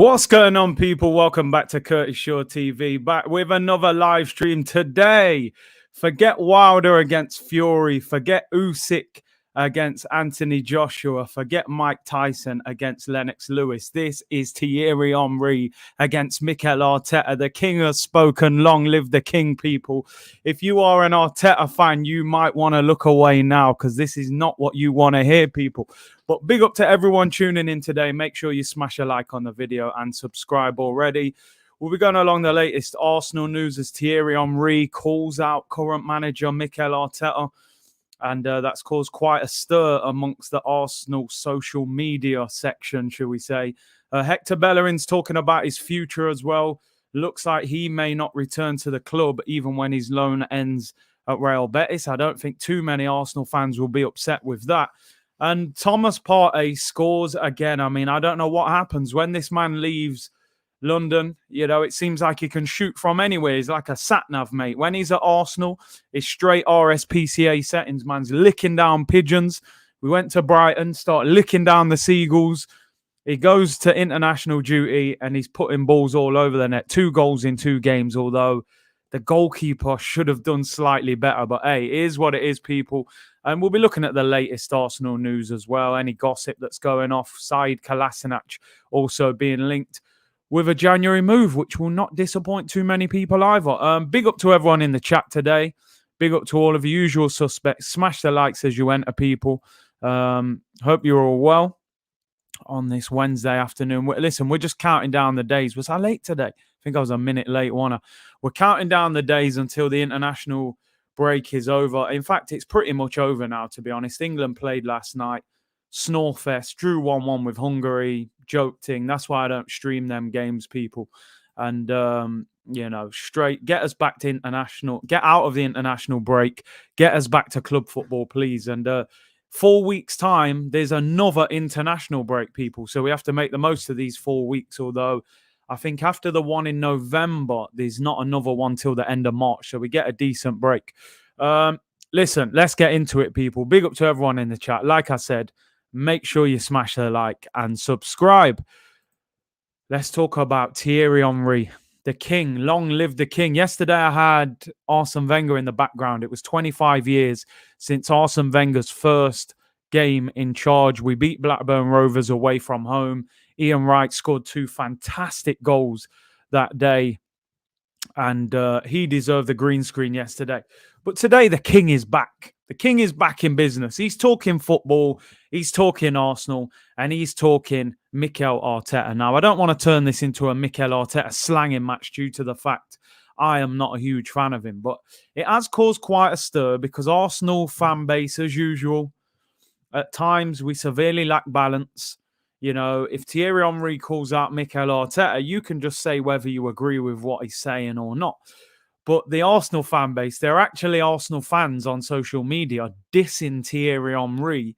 What's going on, people? Welcome back to Curtis Shaw TV. Back with another live stream today. Forget Wilder against Fury. Forget Usyk against Anthony Joshua. Forget Mike Tyson against Lennox Lewis. This is Thierry Henry against Mikel Arteta. The king has spoken. Long live the king, people. If you are an Arteta fan, you might want to look away now because this is not what you want to hear, people. But big up to everyone tuning in today. Make sure you smash a like on the video and subscribe already. We'll be going along the latest Arsenal news as Thierry Henry calls out current manager Mikel Arteta. And that's caused quite a stir amongst the Arsenal social media section, shall we say. Hector Bellerin's talking about his future as well. Looks like he may not return to the club even when his loan ends at Real Betis. I don't think too many Arsenal fans will be upset with that. And Thomas Partey scores again. I mean, I don't know what happens when this man leaves London. You know, it seems like he can shoot from anywhere. He's like a sat-nav, mate. When he's at Arsenal, it's straight RSPCA settings, man's licking down pigeons. We went to Brighton, start licking down the seagulls. He goes to international duty and he's putting balls all over the net. 2 goals in 2 games, although the goalkeeper should have done slightly better. But hey, it is what it is, people. And we'll be looking at the latest Arsenal news as well. Any gossip that's going off. Said Kolasinac also being linked with a January move, which will not disappoint too many people either. Big up to everyone in the chat today. Big up to all of the usual suspects. Smash the likes as you enter, people. Hope you're all well on this Wednesday afternoon. Listen, we're just counting down the days. Was I late today? I think I was a minute late, wasn't I? We're counting down the days until the international break is over. In fact, it's pretty much over now, to be honest. England played last night. Snorefest, drew 1-1 with Hungary. Joking. That's why I don't stream them games, people. And, you know, straight, get us back to international. Get out of the international break. Get us back to club football, please. And 4 weeks' time, there's another international break, people. So we have to make the most of these 4 weeks, although I think after the one in November, there's not another one till the end of March. So we get a decent break. Listen, let's get into it, people. Big up to everyone in the chat. Like I said, make sure you smash the like and subscribe. Let's talk about Thierry Henry, the king. Long live the king. Yesterday, I had Arsene Wenger in the background. It was 25 years since Arsene Wenger's first game in charge. We beat Blackburn Rovers away from home. Ian Wright scored 2 fantastic goals that day, and he deserved the green screen yesterday. But today, the king is back. The king is back in business. He's talking football, he's talking Arsenal, and he's talking Mikel Arteta. Now, I don't want to turn this into a Mikel Arteta slanging match due to the fact I am not a huge fan of him, but it has caused quite a stir because Arsenal fan base, as usual, at times we severely lack balance. You know, if Thierry Henry calls out Mikel Arteta, you can just say whether you agree with what he's saying or not. But the Arsenal fan base, they're actually Arsenal fans on social media dissing Thierry Henry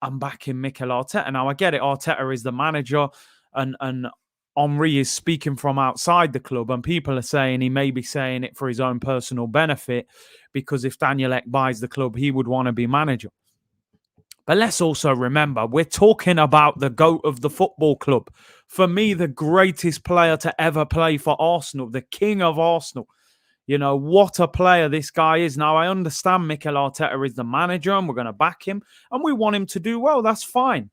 and backing Mikel Arteta. Now, I get it. Arteta is the manager and Henry is speaking from outside the club, and people are saying he may be saying it for his own personal benefit because if Daniel Ek buys the club, he would want to be manager. But let's also remember, we're talking about the GOAT of the football club. For me, the greatest player to ever play for Arsenal, the king of Arsenal. You know, what a player this guy is. Now, I understand Mikel Arteta is the manager and we're going to back him and we want him to do well. That's fine.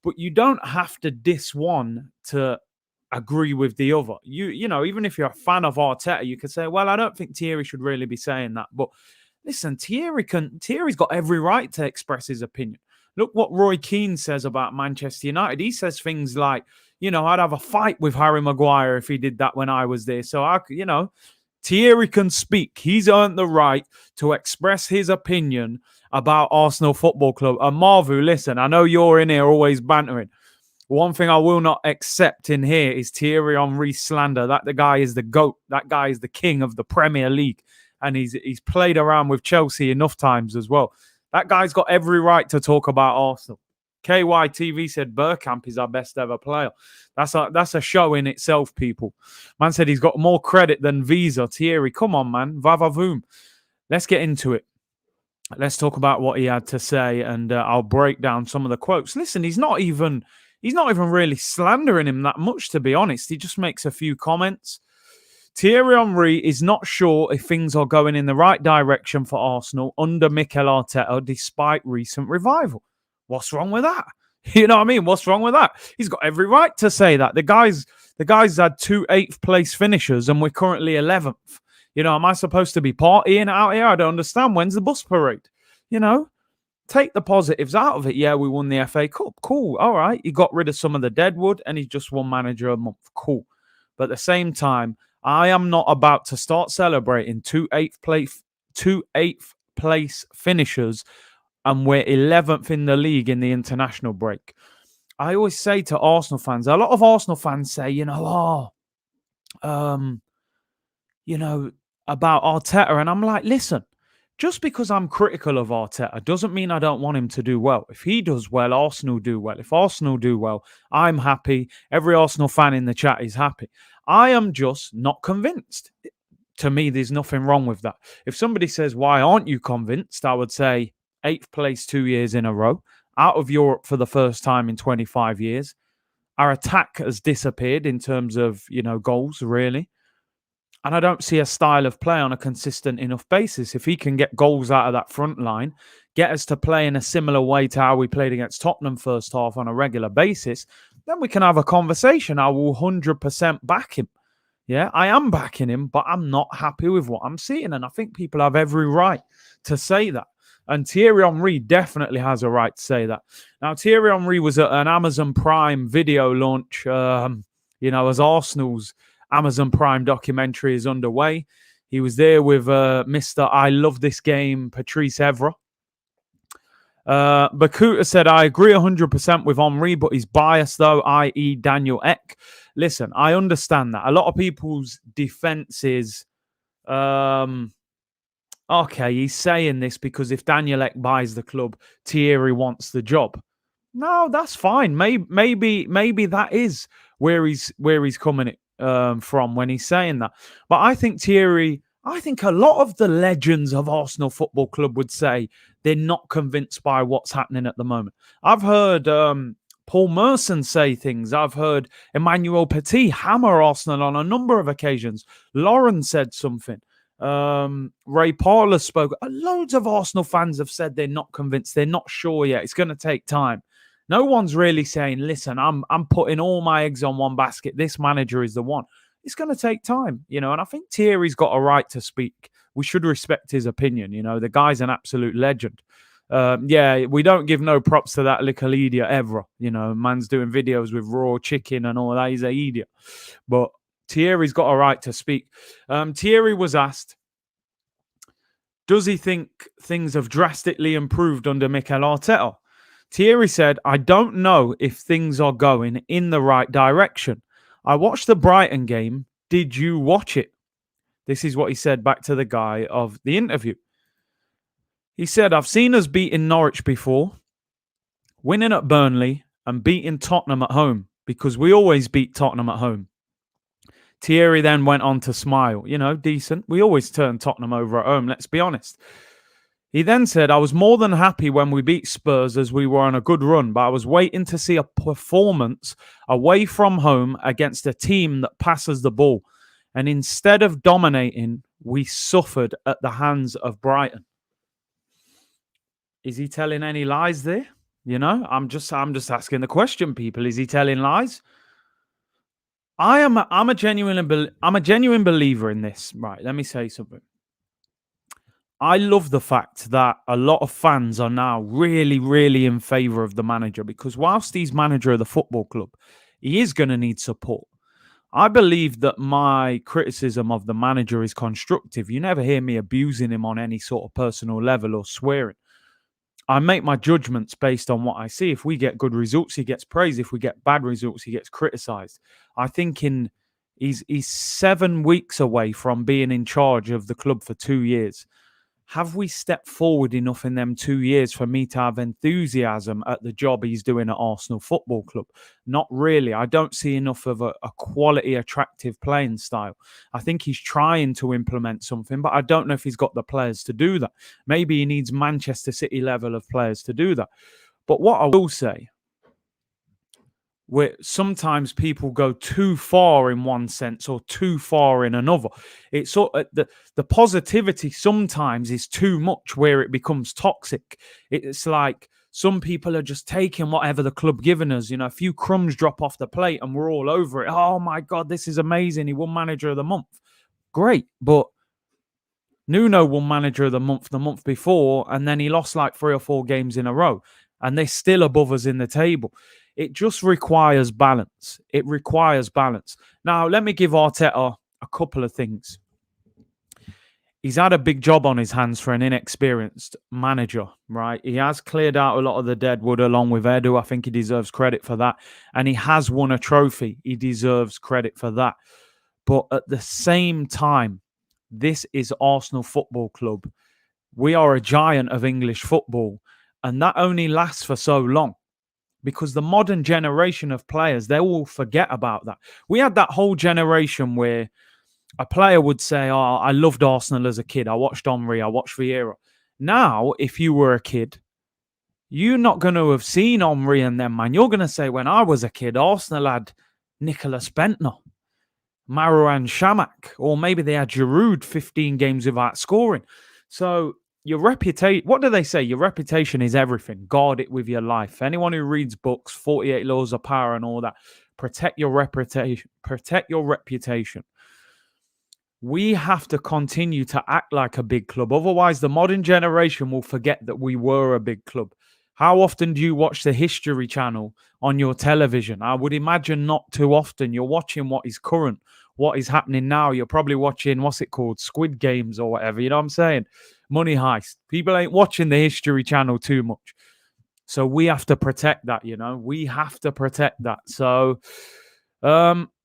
But you don't have to diss one to agree with the other. You know, even if you're a fan of Arteta, you could say, well, I don't think Thierry should really be saying that. But listen, Thierry's got every right to express his opinion. Look what Roy Keane says about Manchester United. He says things like, you know, I'd have a fight with Harry Maguire if he did that when I was there. So, Thierry can speak. He's earned the right to express his opinion about Arsenal Football Club. And Marvu, listen, I know you're in here always bantering. One thing I will not accept in here is Thierry Henry slander. That the guy is the GOAT. That guy is the king of the Premier League. And he's played around with Chelsea enough times as well. That guy's got every right to talk about Arsenal. KYTV said Bergkamp is our best ever player. That's a show in itself, people. Man said he's got more credit than Visa. Thierry, come on, man. Va-va-voom. Let's get into it. Let's talk about what he had to say, and I'll break down some of the quotes. Listen, he's not even He's not even really slandering him that much, to be honest. He just makes a few comments. Thierry Henry is not sure if things are going in the right direction for Arsenal under Mikel Arteta despite recent revival. What's wrong with that? You know what I mean? What's wrong with that? He's got every right to say that. The guy's had 2 8th place finishers and we're currently 11th. You know, am I supposed to be partying out here? I don't understand. When's the bus parade? You know, take the positives out of it. Yeah, we won the FA Cup. Cool. All right. He got rid of some of the deadwood and he just won manager a month. Cool. But at the same time, I am not about to start celebrating 2 8th place finishers and we're 11th in the league in the international break. I always say to Arsenal fans, a lot of Arsenal fans say, about Arteta. And I'm like, listen, just because I'm critical of Arteta doesn't mean I don't want him to do well. If he does well, Arsenal do well. If Arsenal do well, I'm happy. Every Arsenal fan in the chat is happy. I am just not convinced. To me, there's nothing wrong with that. If somebody says, why aren't you convinced? I would say 8th place 2 years in a row, out of Europe for the first time in 25 years. Our attack has disappeared in terms of, goals, really. And I don't see a style of play on a consistent enough basis. If he can get goals out of that front line, get us to play in a similar way to how we played against Tottenham first half on a regular basis, then we can have a conversation. I will 100% back him. Yeah, I am backing him, but I'm not happy with what I'm seeing. And I think people have every right to say that. And Thierry Henry definitely has a right to say that. Now, Thierry Henry was at an Amazon Prime video launch, as Arsenal's Amazon Prime documentary is underway. He was there with Mr. I Love This Game, Patrice Evra. Bakuta said, I agree 100% with Henry, but he's biased though, i.e. Daniel Ek. Listen, I understand that. A lot of people's defense is, okay, he's saying this because if Daniel Ek buys the club, Thierry wants the job. No, that's fine. Maybe that is where he's coming from when he's saying that. But I think a lot of the legends of Arsenal Football Club would say they're not convinced by what's happening at the moment. I've heard Paul Merson say things. I've heard Emmanuel Petit hammer Arsenal on a number of occasions. Lauren said something. Ray Parler spoke. Loads of Arsenal fans have said they're not convinced. They're not sure yet. It's going to take time. No one's really saying, listen, I'm putting all my eggs on one basket. This manager is the one. It's going to take time, and I think Thierry's got a right to speak. We should respect his opinion. The guy's an absolute legend. We don't give no props to that little idiot ever. Man's doing videos with raw chicken and all that. He's an idiot. But Thierry's got a right to speak. Thierry was asked, does he think things have drastically improved under Mikel Arteta? Thierry said, I don't know if things are going in the right direction. I watched the Brighton game. Did you watch it? This is what he said back to the guy of the interview. He said, I've seen us beating Norwich before, winning at Burnley and beating Tottenham at home because we always beat Tottenham at home. Thierry then went on to smile. Decent. We always turn Tottenham over at home, let's be honest. He then said, I was more than happy when we beat Spurs as we were on a good run, but I was waiting to see a performance away from home against a team that passes the ball. And instead of dominating, we suffered at the hands of Brighton. Is he telling any lies there? I'm just asking the question, people. Is he telling lies? I'm a genuine believer in this. Right, let me say something. I love the fact that a lot of fans are now really, really in favour of the manager because whilst he's manager of the football club, he is going to need support. I believe that my criticism of the manager is constructive. You never hear me abusing him on any sort of personal level or swearing. I make my judgments based on what I see. If we get good results, he gets praised. If we get bad results, he gets criticised. I think he's 7 weeks away from being in charge of the club for 2 years. Have we stepped forward enough in them 2 years for me to have enthusiasm at the job he's doing at Arsenal Football Club? Not really. I don't see enough of a quality, attractive playing style. I think he's trying to implement something, but I don't know if he's got the players to do that. Maybe he needs Manchester City level of players to do that. But what I will say, where sometimes people go too far in one sense or too far in another. It's sort of the positivity sometimes is too much where it becomes toxic. It's like some people are just taking whatever the club given us. A few crumbs drop off the plate and we're all over it. Oh my God, this is amazing. He won Manager of the Month. Great, but Nuno won Manager of the month before, and then he lost like 3 or 4 games in a row, and they're still above us in the table. It just requires balance. It requires balance. Now, let me give Arteta a couple of things. He's had a big job on his hands for an inexperienced manager, right? He has cleared out a lot of the deadwood along with Edu. I think he deserves credit for that. And he has won a trophy. He deserves credit for that. But at the same time, this is Arsenal Football Club. We are a giant of English football, and that only lasts for so long because the modern generation of players, they will forget about that. We had that whole generation where a player would say, oh, I loved Arsenal as a kid. I watched Henry, I watched Vieira. Now, if you were a kid, you're not going to have seen Henry and them, man. You're going to say, when I was a kid, Arsenal had Nicolas Bentner, Marouane Chamakh, or maybe they had Giroud 15 games without scoring. So your reputation, what do they say? Your reputation is everything. Guard it with your life. Anyone who reads books, 48 Laws of Power and all that, protect your reputation. Protect your reputation. We have to continue to act like a big club. Otherwise, the modern generation will forget that we were a big club. How often do you watch the History Channel on your television? I would imagine not too often. You're watching what is current, what is happening now. You're probably watching, what's it called? Squid Games or whatever. You know what I'm saying? Money Heist. People ain't watching the History Channel too much. So we have to protect that, We have to protect that. So,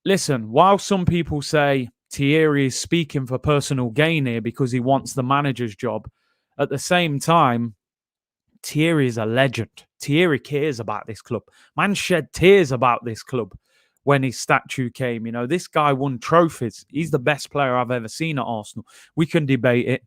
listen, while some people say Thierry is speaking for personal gain here because he wants the manager's job, at the same time, Thierry is a legend. Thierry cares about this club. Man shed tears about this club when his statue came. This guy won trophies. He's the best player I've ever seen at Arsenal. We can debate it,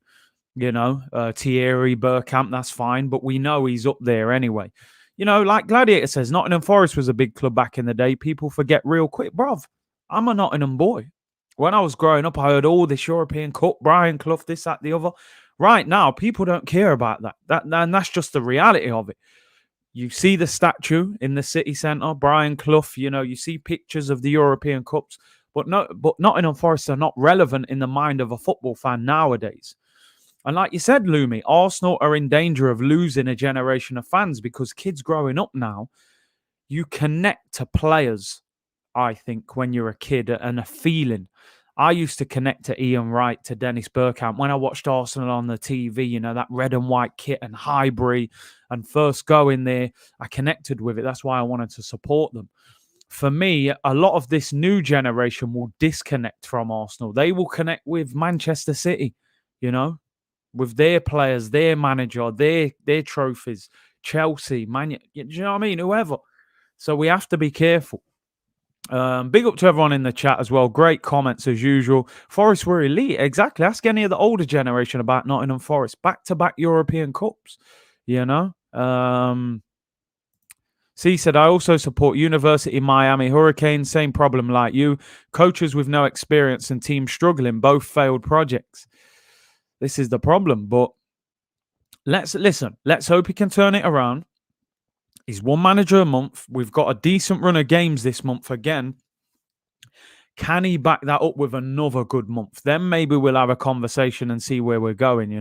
Thierry, Bergkamp, that's fine, but we know he's up there anyway. Like Gladiator says, Nottingham Forest was a big club back in the day. People forget real quick. Bruv, I'm a Nottingham boy. When I was growing up, I heard all this European Cup, Brian Clough, this, that, the other. Right now, people don't care about that. And that's just the reality of it. You see the statue in the city centre, Brian Clough, you see pictures of the European Cups, but Nottingham Forest are not relevant in the mind of a football fan nowadays. And like you said, Lumi, Arsenal are in danger of losing a generation of fans because kids growing up now, you connect to players, I think, when you're a kid and a feeling. I used to connect to Ian Wright, to Dennis Bergkamp. When I watched Arsenal on the TV, that red and white kit and Highbury and first go in there, I connected with it. That's why I wanted to support them. For me, a lot of this new generation will disconnect from Arsenal. They will connect with Manchester City, with their players, their manager, their trophies, Chelsea, Man. Do you know what I mean? Whoever. So we have to be careful. Big up to everyone in the chat as well. Great comments as usual. Forest were elite. Exactly. Ask any of the older generation about Nottingham Forest. Back-to-back European Cups. C said, I also support University Miami Hurricanes. Same problem like you. Coaches with no experience and teams struggling. Both failed projects. This is the problem. But let's hope he can turn it around. He's one manager a month. We've got a decent run of games this month again. Can he back that up with another good month? Then maybe we'll have a conversation and see where we're going,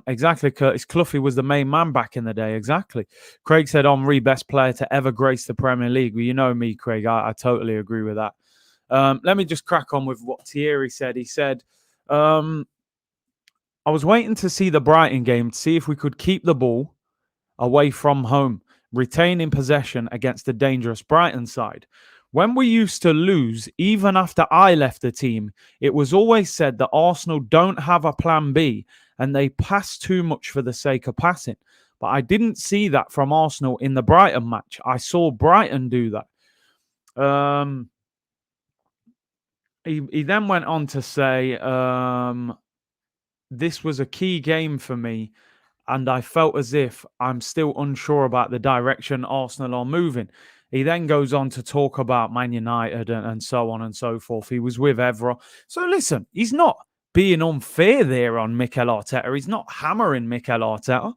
Exactly, Curtis. Cloughy was the main man back in the day. Exactly. Craig said, Henry, best player to ever grace the Premier League. Well, you know me, Craig. I totally agree with that. Let me just crack on with what Thierry said. He said, I was waiting to see the Brighton game to see if we could keep the ball away from home, retaining possession against the dangerous Brighton side. When we used to lose, even after I left the team, it was always said that Arsenal don't have a plan B and they pass too much for the sake of passing. But I didn't see that from Arsenal in the Brighton match. I saw Brighton do that. He then went on to say, this was a key game for me, and I felt as if I'm still unsure about the direction Arsenal are moving. He then goes on to talk about Man United and so on and so forth. He was with Evra. So listen, he's not being unfair there on Mikel Arteta. He's not hammering Mikel Arteta.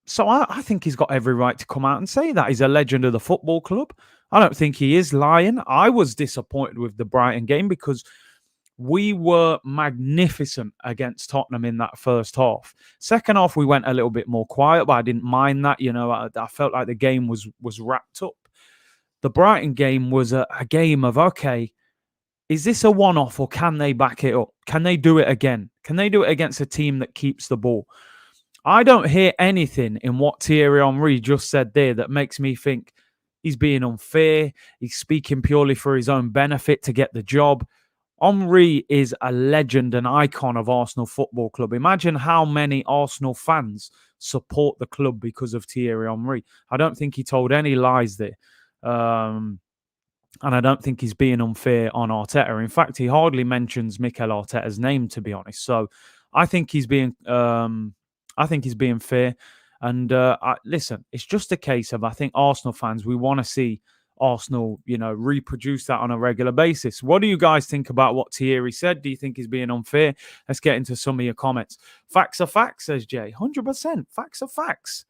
So I think he's got every right to come out and say that. He's a legend of the football club. I don't think he is lying. I was disappointed with the Brighton game because we were magnificent against Tottenham in that first half. Second half, we went a little bit more quiet, but I didn't mind that. I felt like the game was wrapped up. The Brighton game was a game of, okay, is this a one-off or can they back it up? Can they do it again? Can they do it against a team that keeps the ball? I don't hear anything in what Thierry Henry just said there that makes me think he's being unfair. He's speaking purely for his own benefit to get the job. Henry is a legend, an icon of Arsenal Football Club. Imagine how many Arsenal fans support the club because of Thierry Henry. I don't think he told any lies there. And I don't think he's being unfair on Arteta. In fact, he hardly mentions Mikel Arteta's name, to be honest. So I think he's being fair. And listen, it's just a case of, I think Arsenal fans, we want to see Arsenal, reproduce that on a regular basis. What do you guys think about what Thierry said? Do you think he's being unfair? Let's get into some of your comments. Facts are facts, says Jay. 100%. Facts are facts.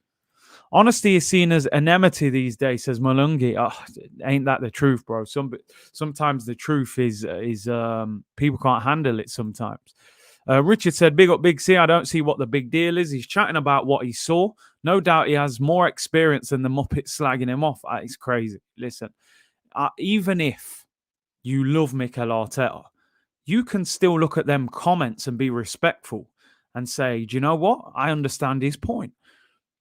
Honesty is seen as enmity these days, says Malungi. Ain't that the truth, bro? Sometimes the truth is people can't handle it sometimes. Richard said, big up Big C. I don't see what the big deal is. He's chatting about what he saw. No doubt he has more experience than the Muppets slagging him off. It's crazy. Listen, even if you love Mikel Arteta, you can still look at them comments and be respectful and say, do you know what? I understand his point.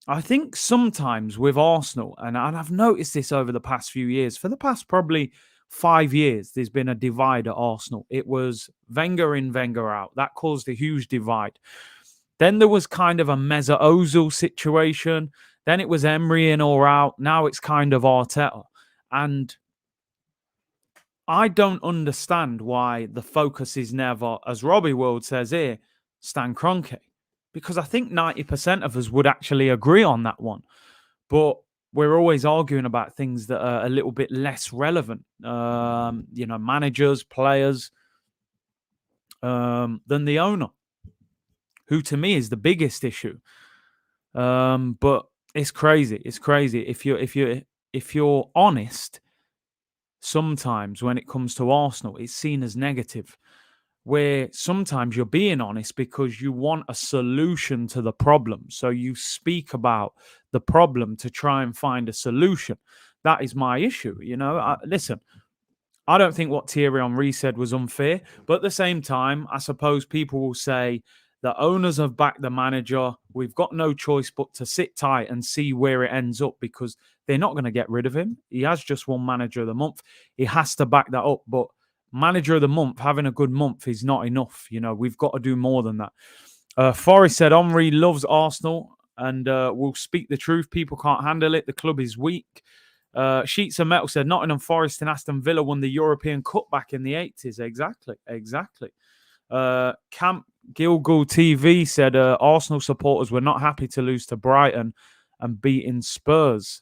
I think sometimes with Arsenal, and I've noticed this over the past few years, for the past probably 5 years, there's been a divide at Arsenal. It was Wenger in, Wenger out. That caused a huge divide. Then there was kind of a Mesut Ozil situation. Then it was Emery in or out. Now it's kind of Arteta. And I don't understand why the focus is never, as Robbie World says here, Stan Kroenke. Because I think 90% of us would actually agree on that one. But we're always arguing about things that are a little bit less relevant. Managers, players, than the owner, who to me is the biggest issue. But it's crazy. It's crazy. If you're honest, sometimes when it comes to Arsenal, it's seen as negative. Where sometimes you're being honest because you want a solution to the problem. So you speak about the problem to try and find a solution. That is my issue. Listen, I don't think what Thierry Henry said was unfair. But at the same time, I suppose people will say the owners have backed the manager. We've got no choice but to sit tight and see where it ends up because they're not going to get rid of him. He has just won Manager of the Month. He has to back that up. But Manager of the Month, having a good month is not enough. We've got to do more than that. Forrest said, Henry loves Arsenal and will speak the truth. People can't handle it. The club is weak. Sheets of Metal said, Nottingham Forest and Aston Villa won the European Cup back in the 80s. Exactly. Camp Gilgal TV said, Arsenal supporters were not happy to lose to Brighton and beating Spurs.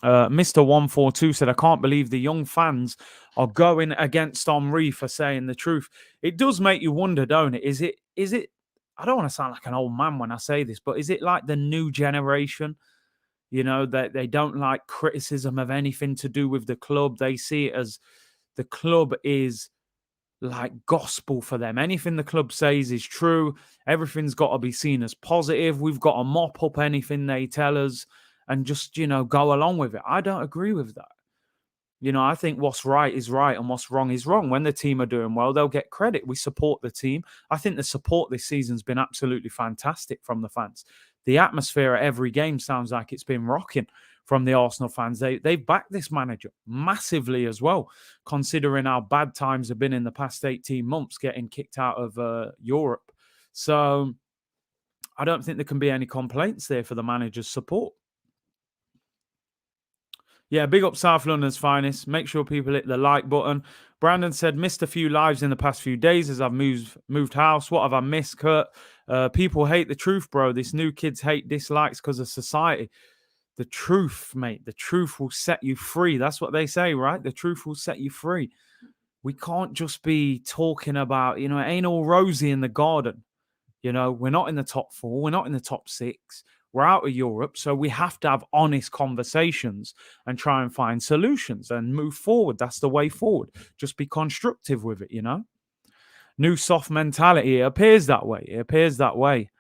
Mr. 142 said, I can't believe the young fans are going against Henry for saying the truth. It does make you wonder, don't it? Is it, I don't want to sound like an old man when I say this, but is it like the new generation? That they don't like criticism of anything to do with the club. They see it as the club is like gospel for them. Anything the club says is true. Everything's got to be seen as positive. We've got to mop up anything they tell us and just, go along with it. I don't agree with that. I think what's right is right and what's wrong is wrong. When the team are doing well, they'll get credit. We support the team. I think the support this season's been absolutely fantastic from the fans. The atmosphere at every game sounds like it's been rocking from the Arsenal fans. They've backed this manager massively as well, considering how bad times have been in the past 18 months, getting kicked out of Europe. So I don't think there can be any complaints there for the manager's support. Yeah, big up South London's finest. Make sure people hit the like button. Brandon said, missed a few lives in the past few days as I've moved house. What have I missed, Kurt? People hate the truth, bro. This new kids hate dislikes because of society. The truth, mate, the truth will set you free. That's what they say, right? The truth will set you free. We can't just be talking about, it ain't all rosy in the garden. We're not in the top 4. We're not in the top 6. We're out of Europe. So we have to have honest conversations and try and find solutions and move forward. That's the way forward. Just be constructive with it, New soft mentality. It appears that way.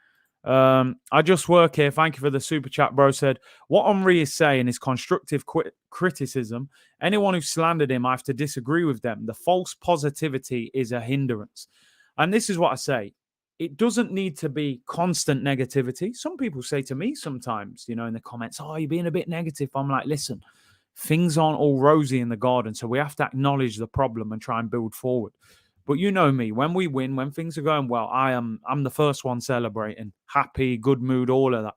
I just work here. Thank you for the super chat, bro. Said, what Henry is saying is constructive criticism. Anyone who slandered him, I have to disagree with them. The false positivity is a hindrance. And this is what I say. It doesn't need to be constant negativity. Some people say to me sometimes, in the comments, oh, you're being a bit negative. I'm like, listen, things aren't all rosy in the garden. So we have to acknowledge the problem and try and build forward. But you know me, when we win, when things are going well, I'm the first one celebrating, happy, good mood, all of that.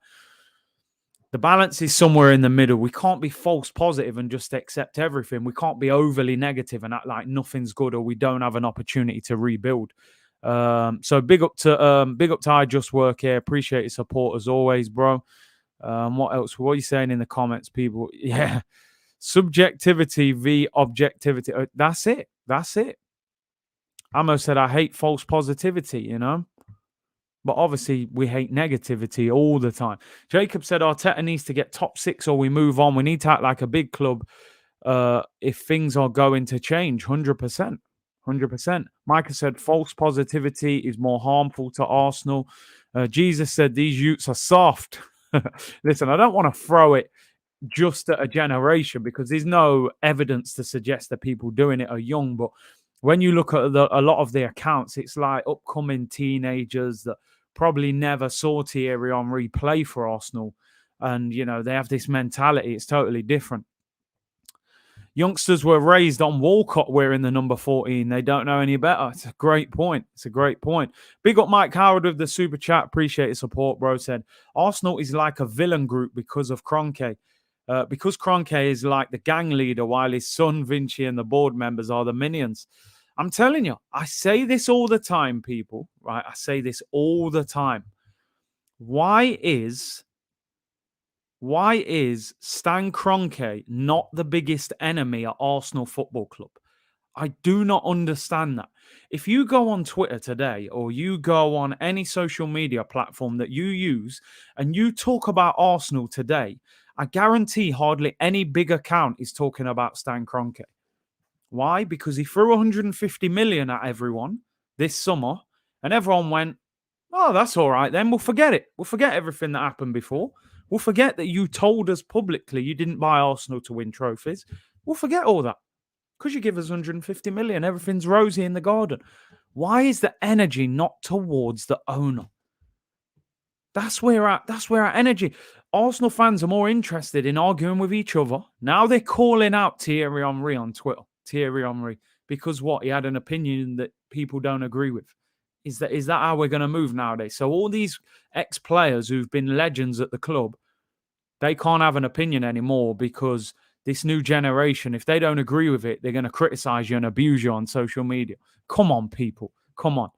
The balance is somewhere in the middle. We can't be false positive and just accept everything. We can't be overly negative and act like nothing's good or we don't have an opportunity to rebuild. So big up to I Just Work here. Appreciate your support as always, bro. What else? What are you saying in the comments, people? Yeah, subjectivity v objectivity. That's it. Amo said, I hate false positivity, But obviously, we hate negativity all the time. Jacob said, Arteta needs to get top 6 or we move on. We need to act like a big club if things are going to change. 100%. 100%. Micah said, false positivity is more harmful to Arsenal. Jesus said, these youths are soft. Listen, I don't want to throw it just at a generation because there's no evidence to suggest that people doing it are young, but when you look at a lot of the accounts, it's like upcoming teenagers that probably never saw Thierry Henry play for Arsenal. And, they have this mentality. It's totally different. Youngsters were raised on Walcott wearing the number 14. They don't know any better. It's a great point. Big up Mike Howard with the super chat. Appreciate your support, bro. Said, Arsenal is like a villain group because of Kroenke. Because Kroenke is like the gang leader while his son Vinci and the board members are the minions. I'm telling you, I say this all the time, people, right? I say this all the time. Why is Stan Kroenke not the biggest enemy at Arsenal Football Club? I do not understand that. If you go on Twitter today or you go on any social media platform that you use and you talk about Arsenal today, I guarantee hardly any big account is talking about Stan Kroenke. Why? Because he threw 150 million at everyone this summer and everyone went, oh, that's all right then. We'll forget it. We'll forget everything that happened before. We'll forget that you told us publicly you didn't buy Arsenal to win trophies. We'll forget all that because you give us 150 million. Everything's rosy in the garden. Why is the energy not towards the owner? That's where our energy. Arsenal fans are more interested in arguing with each other. Now they're calling out Thierry Henry on Twitter. Thierry Henry, because what? He had an opinion that people don't agree with. Is that how we're going to move nowadays? So all these ex-players who've been legends at the club, they can't have an opinion anymore because this new generation, if they don't agree with it, they're going to criticize you and abuse you on social media. Come on, people. Come on.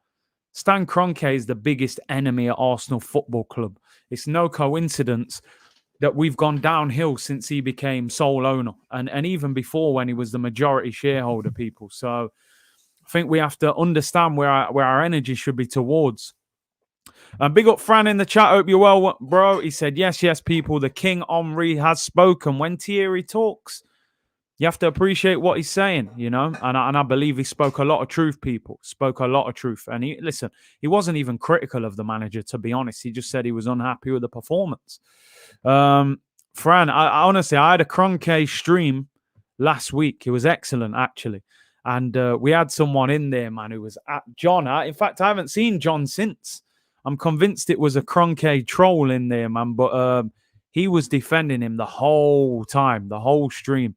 Stan Kroenke is the biggest enemy at Arsenal Football Club. It's no coincidence that we've gone downhill since he became sole owner and even before when he was the majority shareholder, people. So I think we have to understand where our energy should be towards. Big up Fran in the chat. Hope you're well, bro. He said, yes, people. The King Henry has spoken. When Thierry talks, you have to appreciate what he's saying, And I believe he spoke a lot of truth, people. Spoke a lot of truth. And he wasn't even critical of the manager, to be honest. He just said he was unhappy with the performance. Fran, I honestly, I had a Kroenke stream last week. It was excellent, actually. And we had someone in there, man, who was at John. In fact, I haven't seen John since. I'm convinced it was a Kroenke troll in there, man. But he was defending him the whole time, the whole stream.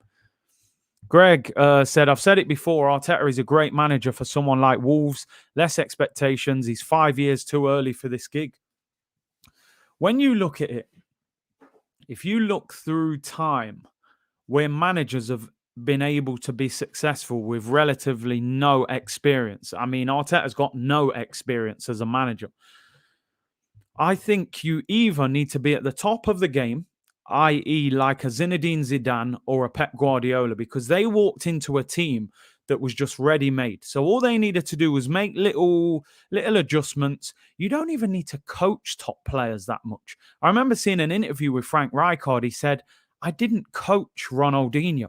Greg said, I've said it before, Arteta is a great manager for someone like Wolves. Less expectations. He's 5 years too early for this gig. When you look at it, if you look through time where managers have been able to be successful with relatively no experience, I mean, Arteta's got no experience as a manager. I think you either need to be at the top of the game. i.e., like a Zinedine Zidane or a Pep Guardiola, because they walked into a team that was just ready-made. So all they needed to do was make little adjustments. You don't even need to coach top players that much. I remember seeing an interview with Frank Rijkaard. He said, I didn't coach Ronaldinho.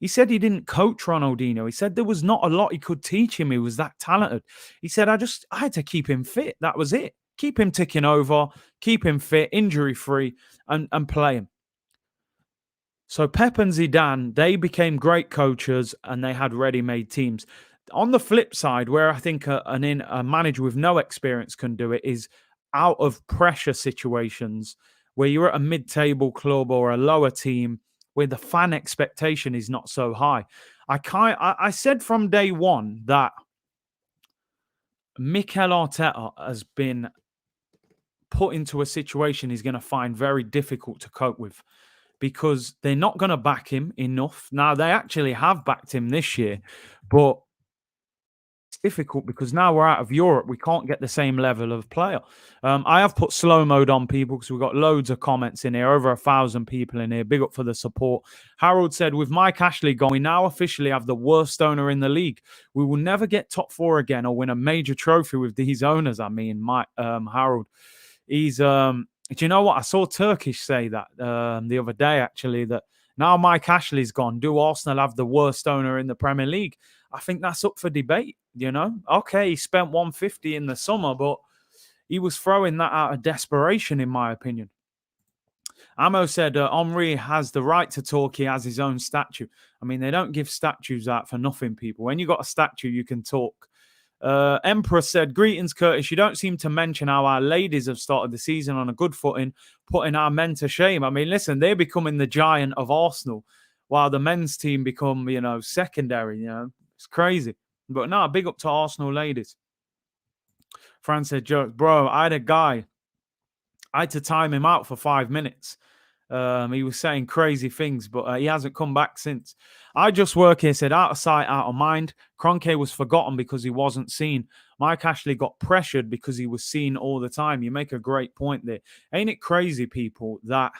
He said he didn't coach Ronaldinho. He said there was not a lot he could teach him. He was that talented. He said, I had to keep him fit. That was it. Keep him ticking over, keep him fit, injury-free, and play him. So Pep and Zidane, they became great coaches and they had ready-made teams. On the flip side, where I think a manager with no experience can do it, is out of pressure situations where you're at a mid-table club or a lower team where the fan expectation is not so high. I said from day one that Mikel Arteta has been put into a situation he's going to find very difficult to cope with, because they're not going to back him enough. Now, they actually have backed him this year, but it's difficult because now we're out of Europe. We can't get the same level of player. I have put slow mode on people because we've got loads of comments in here, over 1,000 people in here. Big up for the support. Harold said, with Mike Ashley gone, we now officially have the worst owner in the league. We will never get top four again or win a major trophy with these owners. I mean, Harold. He's, do you know what? I saw Turkish say that the other day, actually, that now Mike Ashley's gone, do Arsenal have the worst owner in the Premier League? I think that's up for debate, you know? Okay, he spent 150 in the summer, but he was throwing that out of desperation, in my opinion. Amo said, Henry has the right to talk. He has his own statue. I mean, they don't give statues out for nothing, people. When you got a statue, you can talk. Emperor said, greetings, Curtis. You don't seem to mention how our ladies have started the season on a good footing, putting our men to shame. I mean, listen, they're becoming the giant of Arsenal while the men's team become, secondary. It's crazy. But no, big up to Arsenal ladies. Fran said, jokes. Bro, I had a guy. I had to time him out for 5 minutes. He was saying crazy things, but he hasn't come back since. I just work here said, out of sight, out of mind. Kroenke was forgotten because he wasn't seen. Mike Ashley got pressured because he was seen all the time. You make a great point there. Ain't it crazy, people, that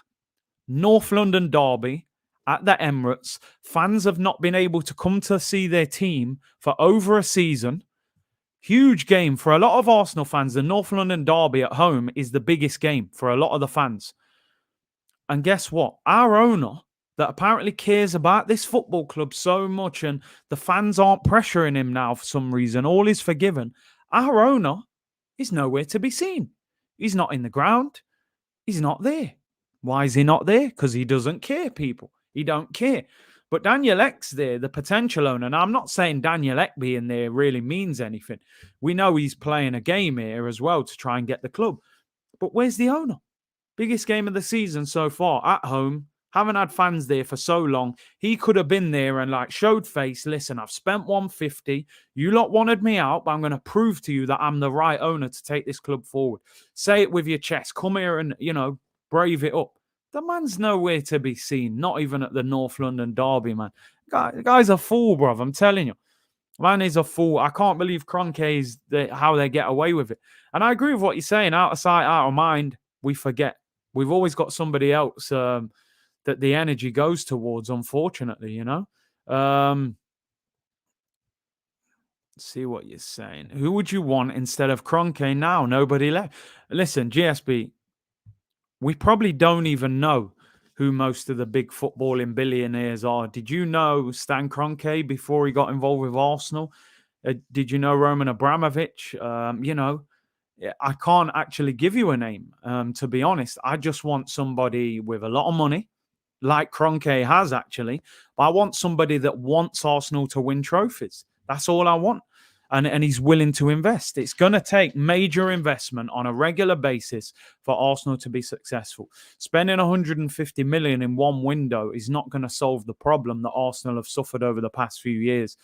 North London derby at the Emirates, fans have not been able to come to see their team for over a season. Huge game for a lot of Arsenal fans. The North London derby at home is the biggest game for a lot of the fans. And guess what? Our owner, that apparently cares about this football club so much, and the fans aren't pressuring him now for some reason, all is forgiven. Our owner is nowhere to be seen. He's not in the ground. He's not there. Why is he not there? Because he doesn't care, people. He don't care. But Daniel Ek's there, the potential owner. Now, I'm not saying Daniel Ek being there really means anything. We know he's playing a game here as well to try and get the club. But where's the owner? Biggest game of the season so far, at home. Haven't had fans there for so long. He could have been there and showed face. Listen, I've spent 150. You lot wanted me out, but I'm going to prove to you that I'm the right owner to take this club forward. Say it with your chest. Come here and, brave it up. The man's nowhere to be seen. Not even at the North London derby, man. The guy's a fool, bruv. I'm telling you. Man is a fool. I can't believe Kroenke is how they get away with it. And I agree with what you're saying. Out of sight, out of mind, we forget. We've always got somebody else that the energy goes towards, unfortunately, Let's see what you're saying. Who would you want instead of Kroenke now? Nobody left. Listen, GSB, we probably don't even know who most of the big footballing billionaires are. Did you know Stan Kroenke before he got involved with Arsenal? Did you know Roman Abramovich? I can't actually give you a name, to be honest. I just want somebody with a lot of money, like Kroenke has actually. But I want somebody that wants Arsenal to win trophies. That's all I want. And he's willing to invest. It's going to take major investment on a regular basis for Arsenal to be successful. Spending 150 million in one window is not going to solve the problem that Arsenal have suffered over the past few years.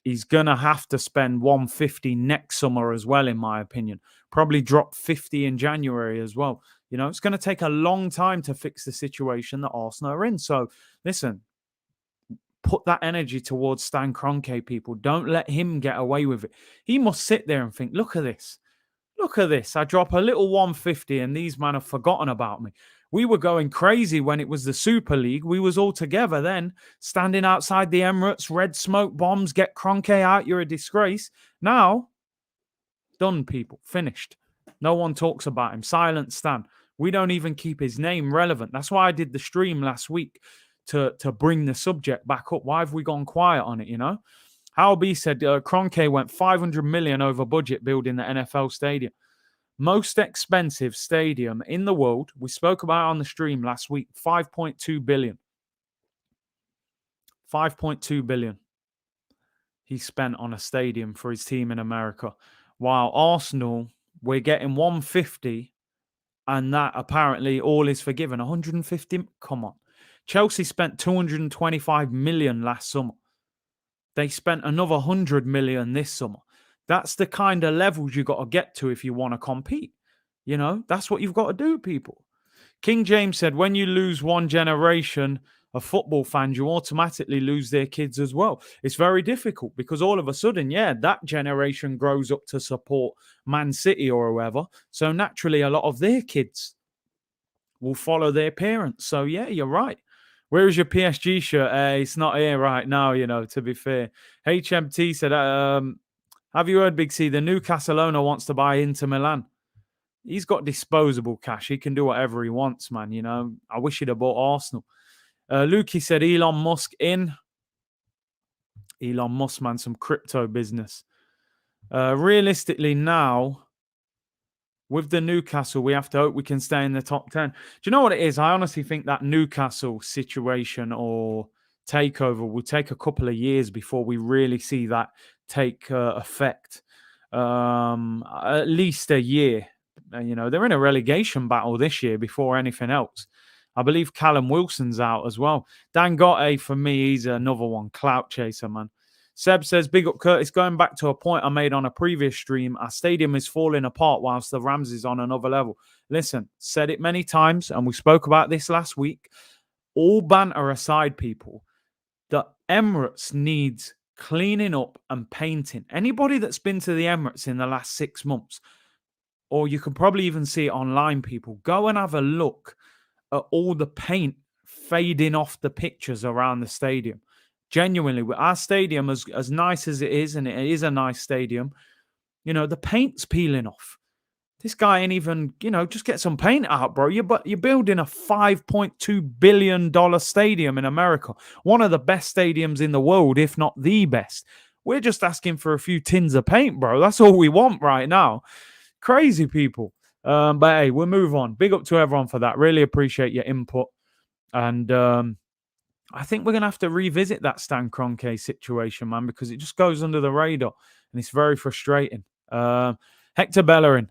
He's going to have to spend 150 next summer as well, in my opinion. Probably drop 50 in January as well. It's going to take a long time to fix the situation that Arsenal are in. So, listen, put that energy towards Stan Kroenke, people. Don't let him get away with it. He must sit there and think, look at this. Look at this. I drop a little 150 and these men have forgotten about me. We were going crazy when it was the Super League. We was all together then, standing outside the Emirates, red smoke bombs, get Kroenke out, you're a disgrace. Now, done, people, finished. No one talks about him. Silent Stan. We don't even keep his name relevant. That's why I did the stream last week to bring the subject back up. Why have we gone quiet on it, you know? Hal B said Kroenke went 500 million over budget building the NFL stadium. Most expensive stadium in the world. We spoke about it on the stream last week. 5.2 billion. 5.2 billion he spent on a stadium for his team in America. While Arsenal, we're getting 150, and that apparently all is forgiven. 150? Come on. Chelsea spent 225 million last summer. They spent another 100 million this summer. That's the kind of levels you got to get to if you want to compete. You know, that's what you've got to do, people. King James said, when you lose one generation of football fans, you automatically lose their kids as well. It's very difficult because all of a sudden, yeah, that generation grows up to support Man City or whoever. So naturally, a lot of their kids will follow their parents. So yeah, you're right. Where is your PSG shirt? It's not here right now, you know, to be fair. HMT said, have you heard, Big C? The Newcastle owner wants to buy Inter Milan. He's got disposable cash. He can do whatever he wants, man. You know, I wish he'd have bought Arsenal. Lukey said Elon Musk in. Elon Musk, man, some crypto business. Realistically now, with the Newcastle, we have to hope we can stay in the top 10. Do you know what it is? I honestly think that Newcastle situation or takeover will take a couple of years before we really see that take effect. At least a year. You know, they're in a relegation battle this year before anything else. I believe Callum Wilson's out as well. Dangote, for me, he's another one. Clout chaser, man. Seb says, big up Curtis. Going back to a point I made on a previous stream, our stadium is falling apart whilst the Rams is on another level. Listen, said it many times, and we spoke about this last week. All banter aside, people, the Emirates needs cleaning up and painting. Anybody that's been to the Emirates in the last 6 months, or you can probably even see it online, people, go and have a look at all the paint fading off the pictures around the stadium. Genuinely, with our stadium, as nice as it is, and it is a nice stadium, you know, the paint's peeling off. This guy ain't even, you know, just get some paint out, bro. You're building a $5.2 billion stadium in America, one of the best stadiums in the world, if not the best. We're just asking for a few tins of paint, bro. That's all we want right now. Crazy people. But hey, we'll move on. Big up to everyone for that. Really appreciate your input. And I think we're going to have to revisit that Stan Kroenke situation, man, because it just goes under the radar and it's very frustrating. Hector Bellerin,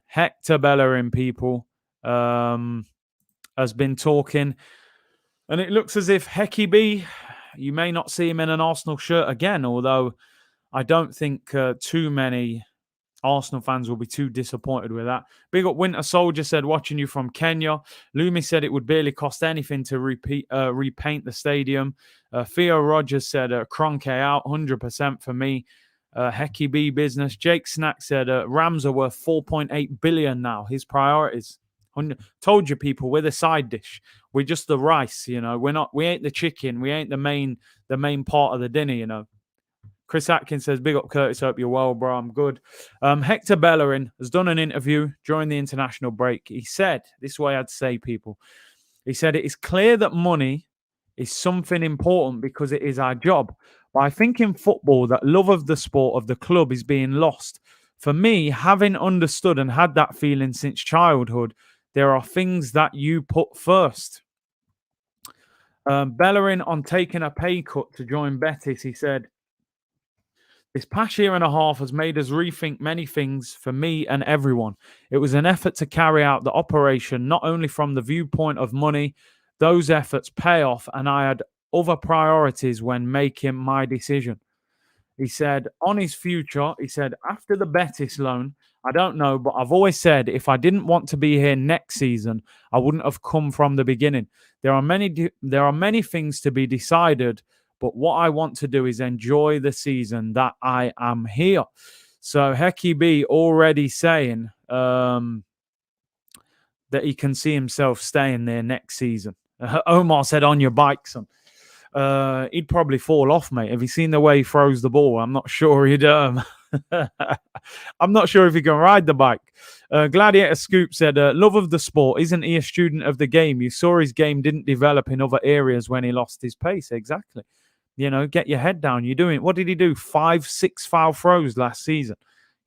people, has been talking, and it looks as if Hecky B, you may not see him in an Arsenal shirt again, although I don't think too many Arsenal fans will be too disappointed with that. Big up Winter Soldier said, watching you from Kenya. Lumi said it would barely cost anything to repaint the stadium. Theo Rogers said, Kroenke out, 100% for me. Hecky B business. Jake Snack said, Rams are worth 4.8 billion now. His priorities. Told you, people, we're the side dish. We're just the rice, you know. We ain't the chicken. We ain't the main part of the dinner, you know. Chris Atkins says, big up Curtis, hope you're well, bro. I'm good. Hector Bellerin has done an interview during the international break. He said, this way I'd say, people, he said, it is clear that money is something important because it is our job. But I think in football, that love of the sport, of the club, is being lost. For me, having understood and had that feeling since childhood, there are things that you put first. Bellerin, on taking a pay cut to join Betis, he said, this past year and a half has made us rethink many things for me and everyone. It was an effort to carry out the operation, not only from the viewpoint of money. Those efforts pay off, and I had other priorities when making my decision. He said, on his future, he said, after the Betis loan, I don't know, but I've always said if I didn't want to be here next season, I wouldn't have come from the beginning. There are many things to be decided, but what I want to do is enjoy the season that I am here. So Hecky B already saying that he can see himself staying there next season. Omar said, on your bike, son. He'd probably fall off, mate. Have you seen the way he throws the ball? I'm not sure he'd. I'm not sure if he can ride the bike. Gladiator Scoop said, love of the sport. Isn't he a student of the game? You saw his game didn't develop in other areas when he lost his pace. Exactly. You know, get your head down. You're doing, what did he do? 5-6 foul throws last season.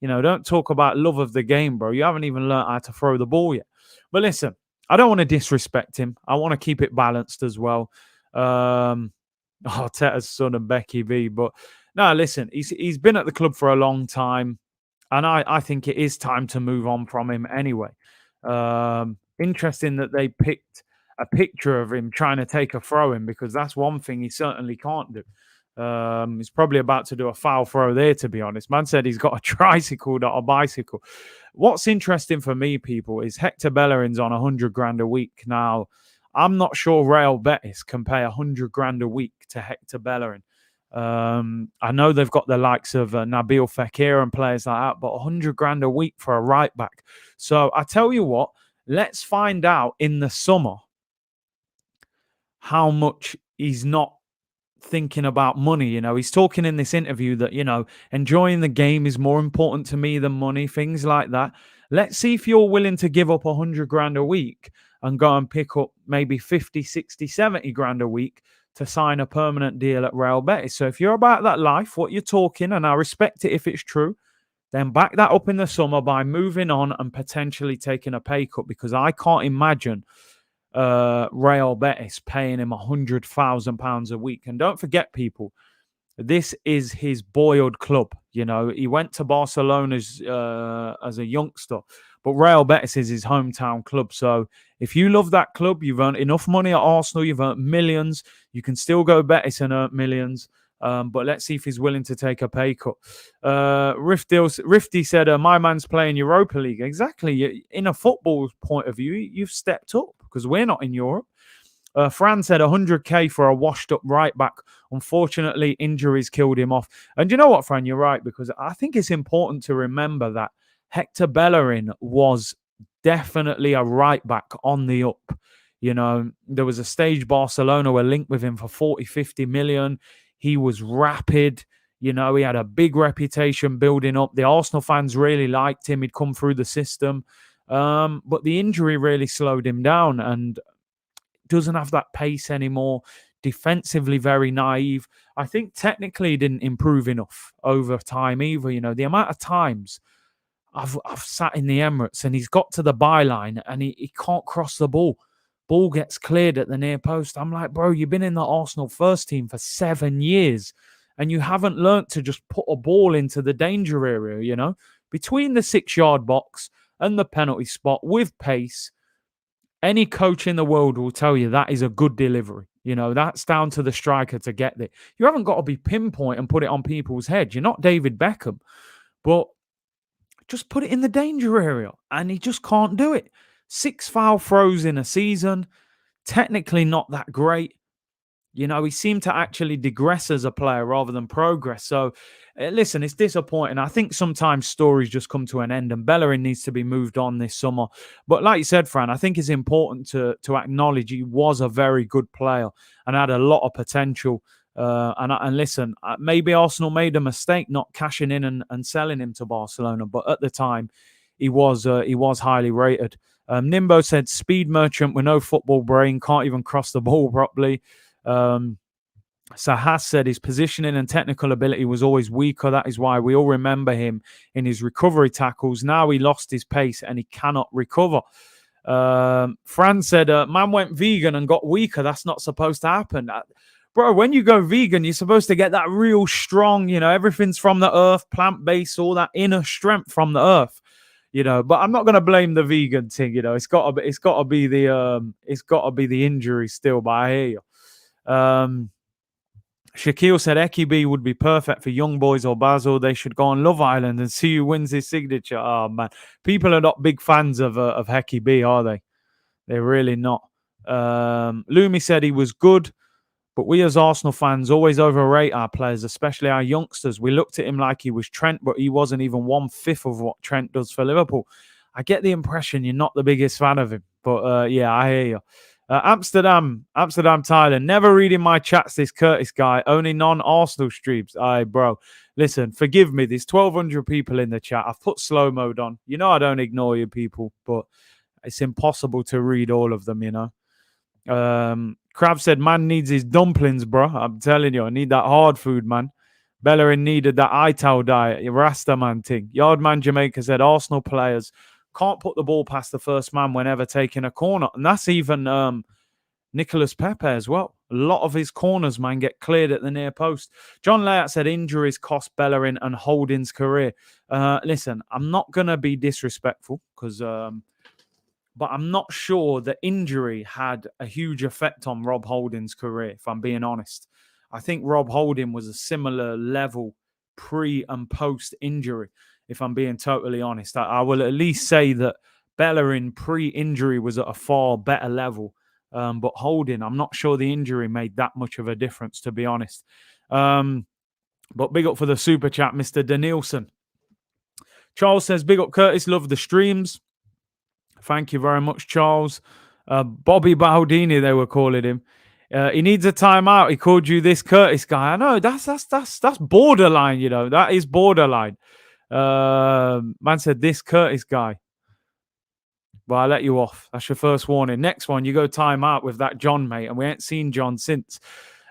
You know, don't talk about love of the game, bro. You haven't even learned how to throw the ball yet. But listen, I don't want to disrespect him. I want to keep it balanced as well. Arteta's son and Becky V. But no, listen, he's been at the club for a long time. And I think it is time to move on from him anyway. Interesting that they picked a picture of him trying to take a throw in, because that's one thing he certainly can't do. He's probably about to do a foul throw there, to be honest. Man said he's got a tricycle, not a bicycle. What's interesting for me, people, is Hector Bellerin's on 100 grand a week. Now, I'm not sure Real Betis can pay 100 grand a week to Hector Bellerin. I know they've got the likes of Nabil Fekir and players like that, but 100 grand a week for a right back. So I tell you what, let's find out in the summer how much he's not thinking about money. You know, he's talking in this interview that, you know, enjoying the game is more important to me than money, things like that. Let's see if you're willing to give up 100 grand a week and go and pick up maybe 50, 60, 70 grand a week to sign a permanent deal at Real Betis. So if you're about that life, what you're talking, and I respect it if it's true, then back that up in the summer by moving on and potentially taking a pay cut, because I can't imagine Real Betis paying him £100,000 a week. And don't forget, people, this is his boyhood club. You know, he went to Barcelona as a youngster, but Real Betis is his hometown club. So if you love that club, you've earned enough money at Arsenal, you've earned millions, you can still go Betis and earn millions. But let's see if he's willing to take a pay cut. Rifty said, my man's playing Europa League. Exactly. In a football point of view, you've stepped up, because we're not in Europe. Fran said 100k for a washed-up right back. Unfortunately, injuries killed him off. And you know what, Fran? You're right, because I think it's important to remember that Hector Bellerin was definitely a right back on the up. You know, there was a stage Barcelona were linked with him for 40, 50 million. He was rapid. You know, he had a big reputation building up. The Arsenal fans really liked him. He'd come through the system. But the injury really slowed him down and doesn't have that pace anymore. Defensively, very naive. I think technically he didn't improve enough over time either. You know, the amount of times I've sat in the Emirates and he's got to the byline and he can't cross the ball. Ball gets cleared at the near post. I'm like, bro, you've been in the Arsenal first team for 7 years and you haven't learnt to just put a ball into the danger area, you know? Between the 6-yard box and the penalty spot with pace, any coach in the world will tell you that is a good delivery. You know, that's down to the striker to get there. You haven't got to be pinpoint and put it on people's head. You're not David Beckham, but just put it in the danger area, and he just can't do it. 6 foul throws in a season, technically not that great. You know, he seemed to actually digress as a player rather than progress. So, listen, it's disappointing. I think sometimes stories just come to an end, and Bellerin needs to be moved on this summer. But like you said, Fran, I think it's important to acknowledge he was a very good player and had a lot of potential. And listen, maybe Arsenal made a mistake not cashing in and selling him to Barcelona, but at the time, he was highly rated. Nimbo said, speed merchant with no football brain, can't even cross the ball properly. Sahas said his positioning and technical ability was always weaker. That is why we all remember him in his recovery tackles. Now he lost his pace and he cannot recover. Fran said, man went vegan and got weaker. That's not supposed to happen. Bro, when you go vegan, you're supposed to get that real strong, you know, everything's from the earth, plant-based, all that inner strength from the earth. You know, but I'm not going to blame the vegan thing. You know, it's got to be the injury still. But I hear you. Shaquille said Eki would be perfect for Young Boys or Basel. They should go on Love Island and see who wins his signature. Oh man, people are not big fans of Heki B, are they? They're really not. Lumi said he was good, but we as Arsenal fans always overrate our players, especially our youngsters. We looked at him like he was Trent, but he wasn't even 1/5 of what Trent does for Liverpool. I get the impression you're not the biggest fan of him. But yeah, I hear you. Amsterdam, Thailand. Never reading my chats, this Curtis guy. Only non-Arsenal streams. Aye, bro. Listen, forgive me. There's 1,200 people in the chat. I've put slow mode on. You know I don't ignore you people, but it's impossible to read all of them, you know. Crab said, man needs his dumplings, bro. I'm telling you, I need that hard food, man. Bellerin needed that Ital diet, Rasta man thing. Yardman Jamaica said, Arsenal players can't put the ball past the first man whenever taking a corner. And that's even Nicolas Pepe as well. A lot of his corners, man, get cleared at the near post. John Layout said injuries cost Bellerin and Holding's career. Listen, I'm not going to be disrespectful because... but I'm not sure the injury had a huge effect on Rob Holding's career, if I'm being honest. I think Rob Holding was a similar level pre and post injury, if I'm being totally honest. I will at least say that Bellerin pre-injury was at a far better level. But Holding, I'm not sure the injury made that much of a difference, to be honest. But big up for the super chat, Mr. Danielson. Charles says, big up Curtis, love the streams. Thank you very much, Charles. Bobby Baldini, they were calling him. He needs a timeout. He called you this Curtis guy. I know that's borderline. You know that is borderline. Man said this Curtis guy. Well, I'll let you off. That's your first warning. Next one, you go timeout with that John, mate, and we ain't seen John since.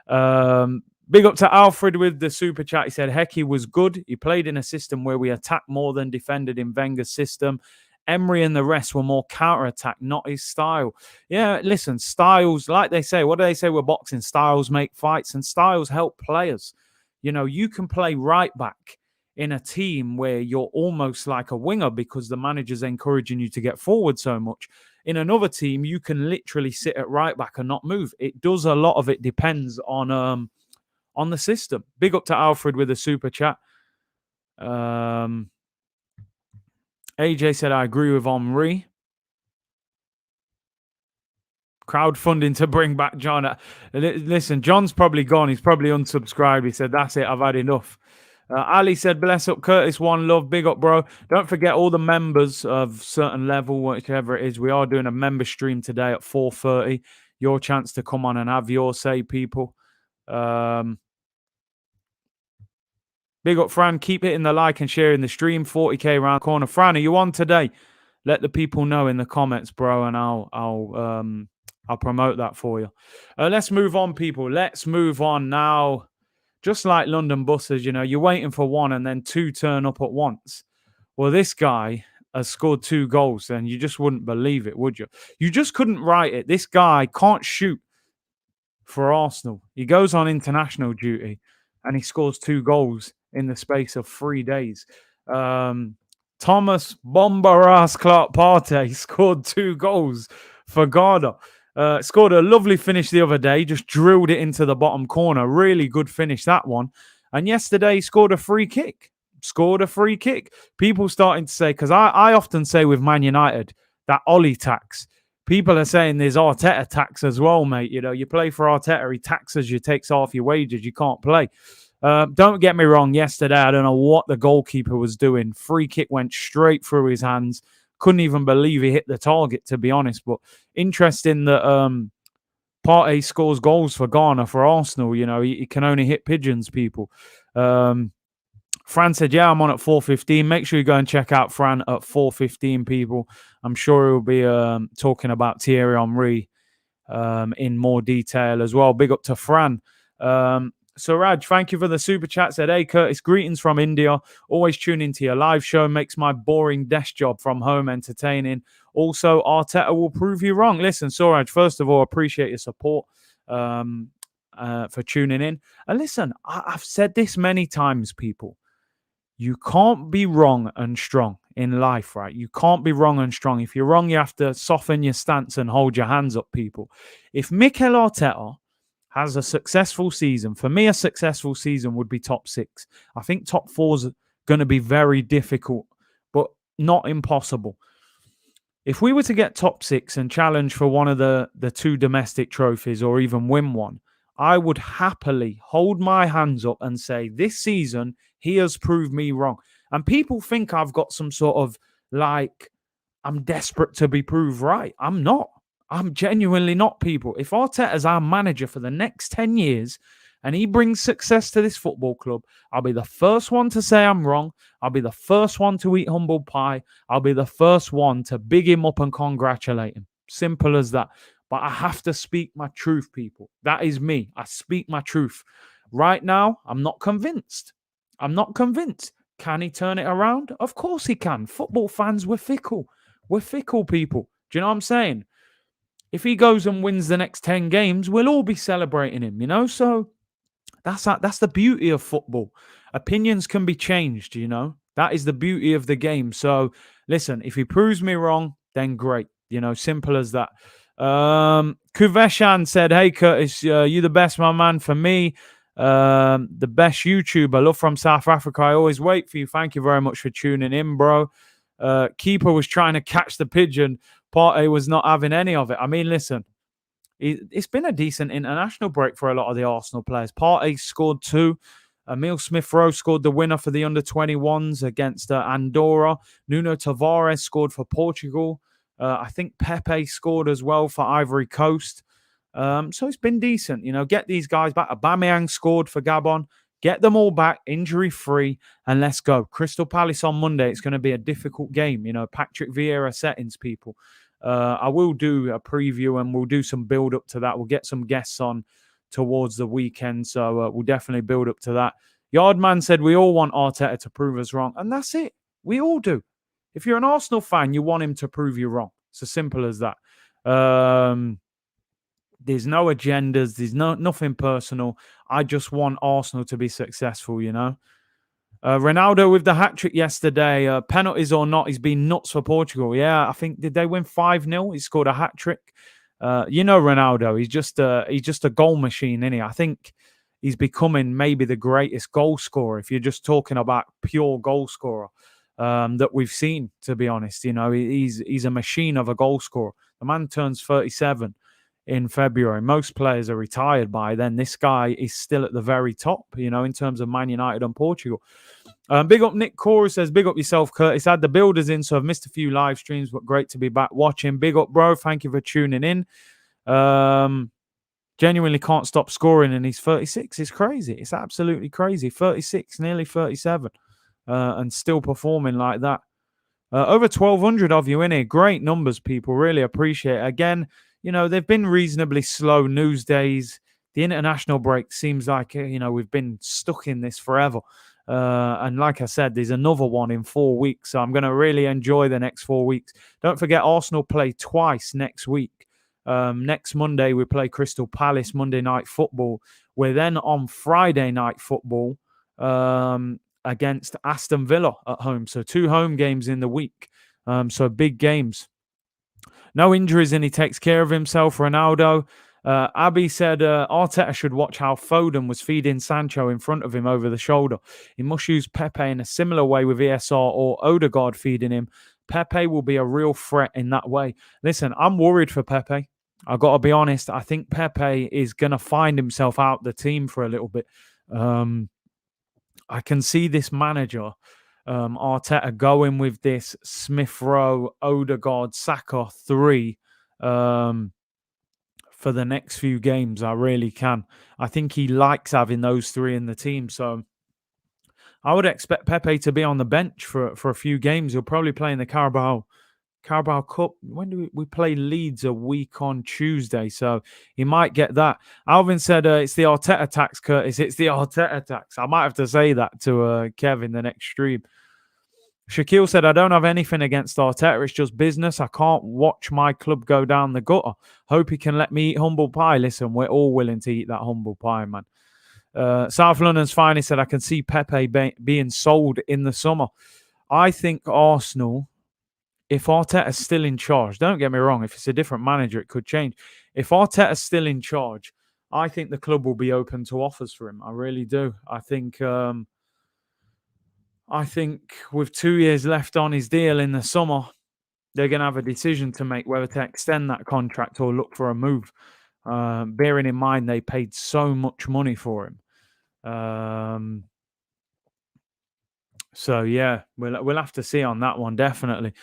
Big up to Alfred with the super chat. He said Hecky was good. He played in a system where we attacked more than defended in Wenger's system. Emery and the rest were more counter-attack, not his style. Yeah, listen, styles, like they say, what do they say with boxing? Styles make fights and styles help players. You know, you can play right back in a team where you're almost like a winger because the manager's encouraging you to get forward so much. In another team, you can literally sit at right back and not move. It does a lot of it depends on the system. Big up to Alfred with a super chat. AJ said, I agree with Henry. Crowdfunding to bring back John. Listen, John's probably gone. He's probably unsubscribed. He said, that's it. I've had enough. Ali said, bless up Curtis, one love. Big up, bro. Don't forget all the members of certain level, whichever it is. We are doing a member stream today at 4:30. Your chance to come on and have your say, people. Big up, Fran. Keep hitting the like and sharing the stream. 40K around the corner. Fran, are you on today? Let the people know in the comments, bro, and I'll promote that for you. Let's move on, people. Let's move on now. Just like London buses, you know, you're waiting for one and then two turn up at once. Well, this guy has scored 2 goals, and you just wouldn't believe it, would you? You just couldn't write it. This guy can't shoot for Arsenal. He goes on international duty, and he scores 2 goals in the space of 3 days. Thomas Bombaras Clark Partey scored 2 goals for Ghana. Scored a lovely finish the other day, just drilled it into the bottom corner. Really good finish, that one. And yesterday, he scored a free kick. People starting to say, because I often say with Man United, that Ollie tax. People are saying there's Arteta tax as well, mate. You know, you play for Arteta, he taxes you, takes off your wages, you can't play. Don't get me wrong, yesterday, I don't know what the goalkeeper was doing. Free kick went straight through his hands. Couldn't even believe he hit the target, to be honest. But interesting that Partey scores goals for Ghana, for Arsenal. You know, he can only hit pigeons, people. Fran said, yeah, I'm on at 4:15. Make sure you go and check out Fran at 4:15, people. I'm sure he'll be talking about Thierry Henry in more detail as well. Big up to Fran. Suraj, thank you for the super chat. Said, hey, Curtis, greetings from India. Always tune into your live show. Makes my boring desk job from home entertaining. Also, Arteta will prove you wrong. Listen, Suraj, first of all, appreciate your support for tuning in. And listen, I've said this many times, people. You can't be wrong and strong in life, right? You can't be wrong and strong. If you're wrong, you have to soften your stance and hold your hands up, people. If Mikel Arteta has a successful season, for me, a successful season would be top 6. I think top 4 is going to be very difficult, but not impossible. If we were to get top 6 and challenge for one of the 2 domestic trophies or even win one, I would happily hold my hands up and say, this season, he has proved me wrong. And people think I've got some sort of like I'm desperate to be proved right. I'm not. I'm genuinely not, people. If Arteta's our manager for the next 10 years and he brings success to this football club, I'll be the first one to say I'm wrong. I'll be the first one to eat humble pie. I'll be the first one to big him up and congratulate him. Simple as that. But I have to speak my truth, people. That is me. I speak my truth. Right now, I'm not convinced. I'm not convinced. Can he turn it around? Of course he can. Football fans, we're fickle. We're fickle people. Do you know what I'm saying? If he goes and wins the next 10 games, we'll all be celebrating him, you know? So that's the beauty of football. Opinions can be changed, you know? That is the beauty of the game. So listen, if he proves me wrong, then great. You know, simple as that. Kuveshan said, "Hey Curtis, you the best, my man. For me, the best YouTuber. Love from South Africa. I always wait for you. Thank you very much for tuning in, bro." Keeper was trying to catch the pigeon. Partey was not having any of it. I mean, listen, it's been a decent international break for a lot of the Arsenal players. Partey scored 2. Emil Smith-Rowe scored the winner for the under-21s against Andorra. Nuno Tavares scored for Portugal. I think Pepe scored as well for Ivory Coast. So it's been decent. You know, get these guys back. Aubameyang scored for Gabon. Get them all back, injury-free, and let's go. Crystal Palace on Monday. It's going to be a difficult game. You know, Patrick Vieira settings, people. I will do a preview and we'll do some build-up to that. We'll get some guests on towards the weekend, so we'll definitely build up to that. Yardman said we all want Arteta to prove us wrong, and that's it. We all do. If you're an Arsenal fan, you want him to prove you wrong. It's as simple as that. There's no agendas. There's nothing personal. I just want Arsenal to be successful, you know. Ronaldo with the hat-trick yesterday. Penalties or not, he's been nuts for Portugal. Yeah, I think, did they win 5-0? He scored a hat-trick. You know Ronaldo, he's just a goal machine, isn't he? I think he's becoming maybe the greatest goal scorer, if you're just talking about pure goal scorer that we've seen, to be honest. You know, he's a machine of a goal scorer. The man turns 37 in February. Most players are retired by then. This guy is still at the very top, you know, in terms of Man United and Portugal. Big up Nick Cora says, big up yourself, Curtis. Had the builders in, so I've missed a few live streams, but great to be back watching. Big up, bro. Thank you for tuning in. Genuinely can't stop scoring, and he's 36. It's crazy. It's absolutely crazy. 36, nearly 37, and still performing like that. Over 1,200 of you in here. Great numbers, people. Really appreciate it. Again, you know, they've been reasonably slow news days. The international break seems like, you know, we've been stuck in this forever. And like I said, there's another one in 4 weeks. So I'm going to really enjoy the next 4 weeks. Don't forget, Arsenal play twice next week. Next Monday, we play Crystal Palace, Monday Night Football. We're then on Friday Night Football against Aston Villa at home. So 2 home games in the week. So big games. No injuries and he takes care of himself. Ronaldo. Abby said Arteta should watch how Foden was feeding Sancho in front of him over the shoulder. He must use Pepe in a similar way with ESR or Odegaard feeding him. Pepe will be a real threat in that way. Listen, I'm worried for Pepe. I've got to be honest. I think Pepe is going to find himself out the team for a little bit. I can see this manager, Arteta, going with this Smith-Rowe, Odegaard, Saka 3 for the next few games. I really can. I think he likes having those 3 in the team. So I would expect Pepe to be on the bench for a few games. He'll probably play in the Carabao Cup. When do we play Leeds a week on Tuesday? So he might get that. Alvin said it's the Arteta tax, Curtis. It's the Arteta tax. I might have to say that to Kevin the next stream. Shaquille said, I don't have anything against Arteta. It's just business. I can't watch my club go down the gutter. Hope he can let me eat humble pie. Listen, we're all willing to eat that humble pie, man. South London's finally said, I can see Pepe being sold in the summer. I think Arsenal, if Arteta's still in charge, don't get me wrong, if it's a different manager, it could change. If Arteta's still in charge, I think the club will be open to offers for him. I really do. I think with 2 years left on his deal in the summer, they're going to have a decision to make whether to extend that contract or look for a move. Bearing in mind they paid so much money for him. So yeah, we'll have to see on that one, definitely.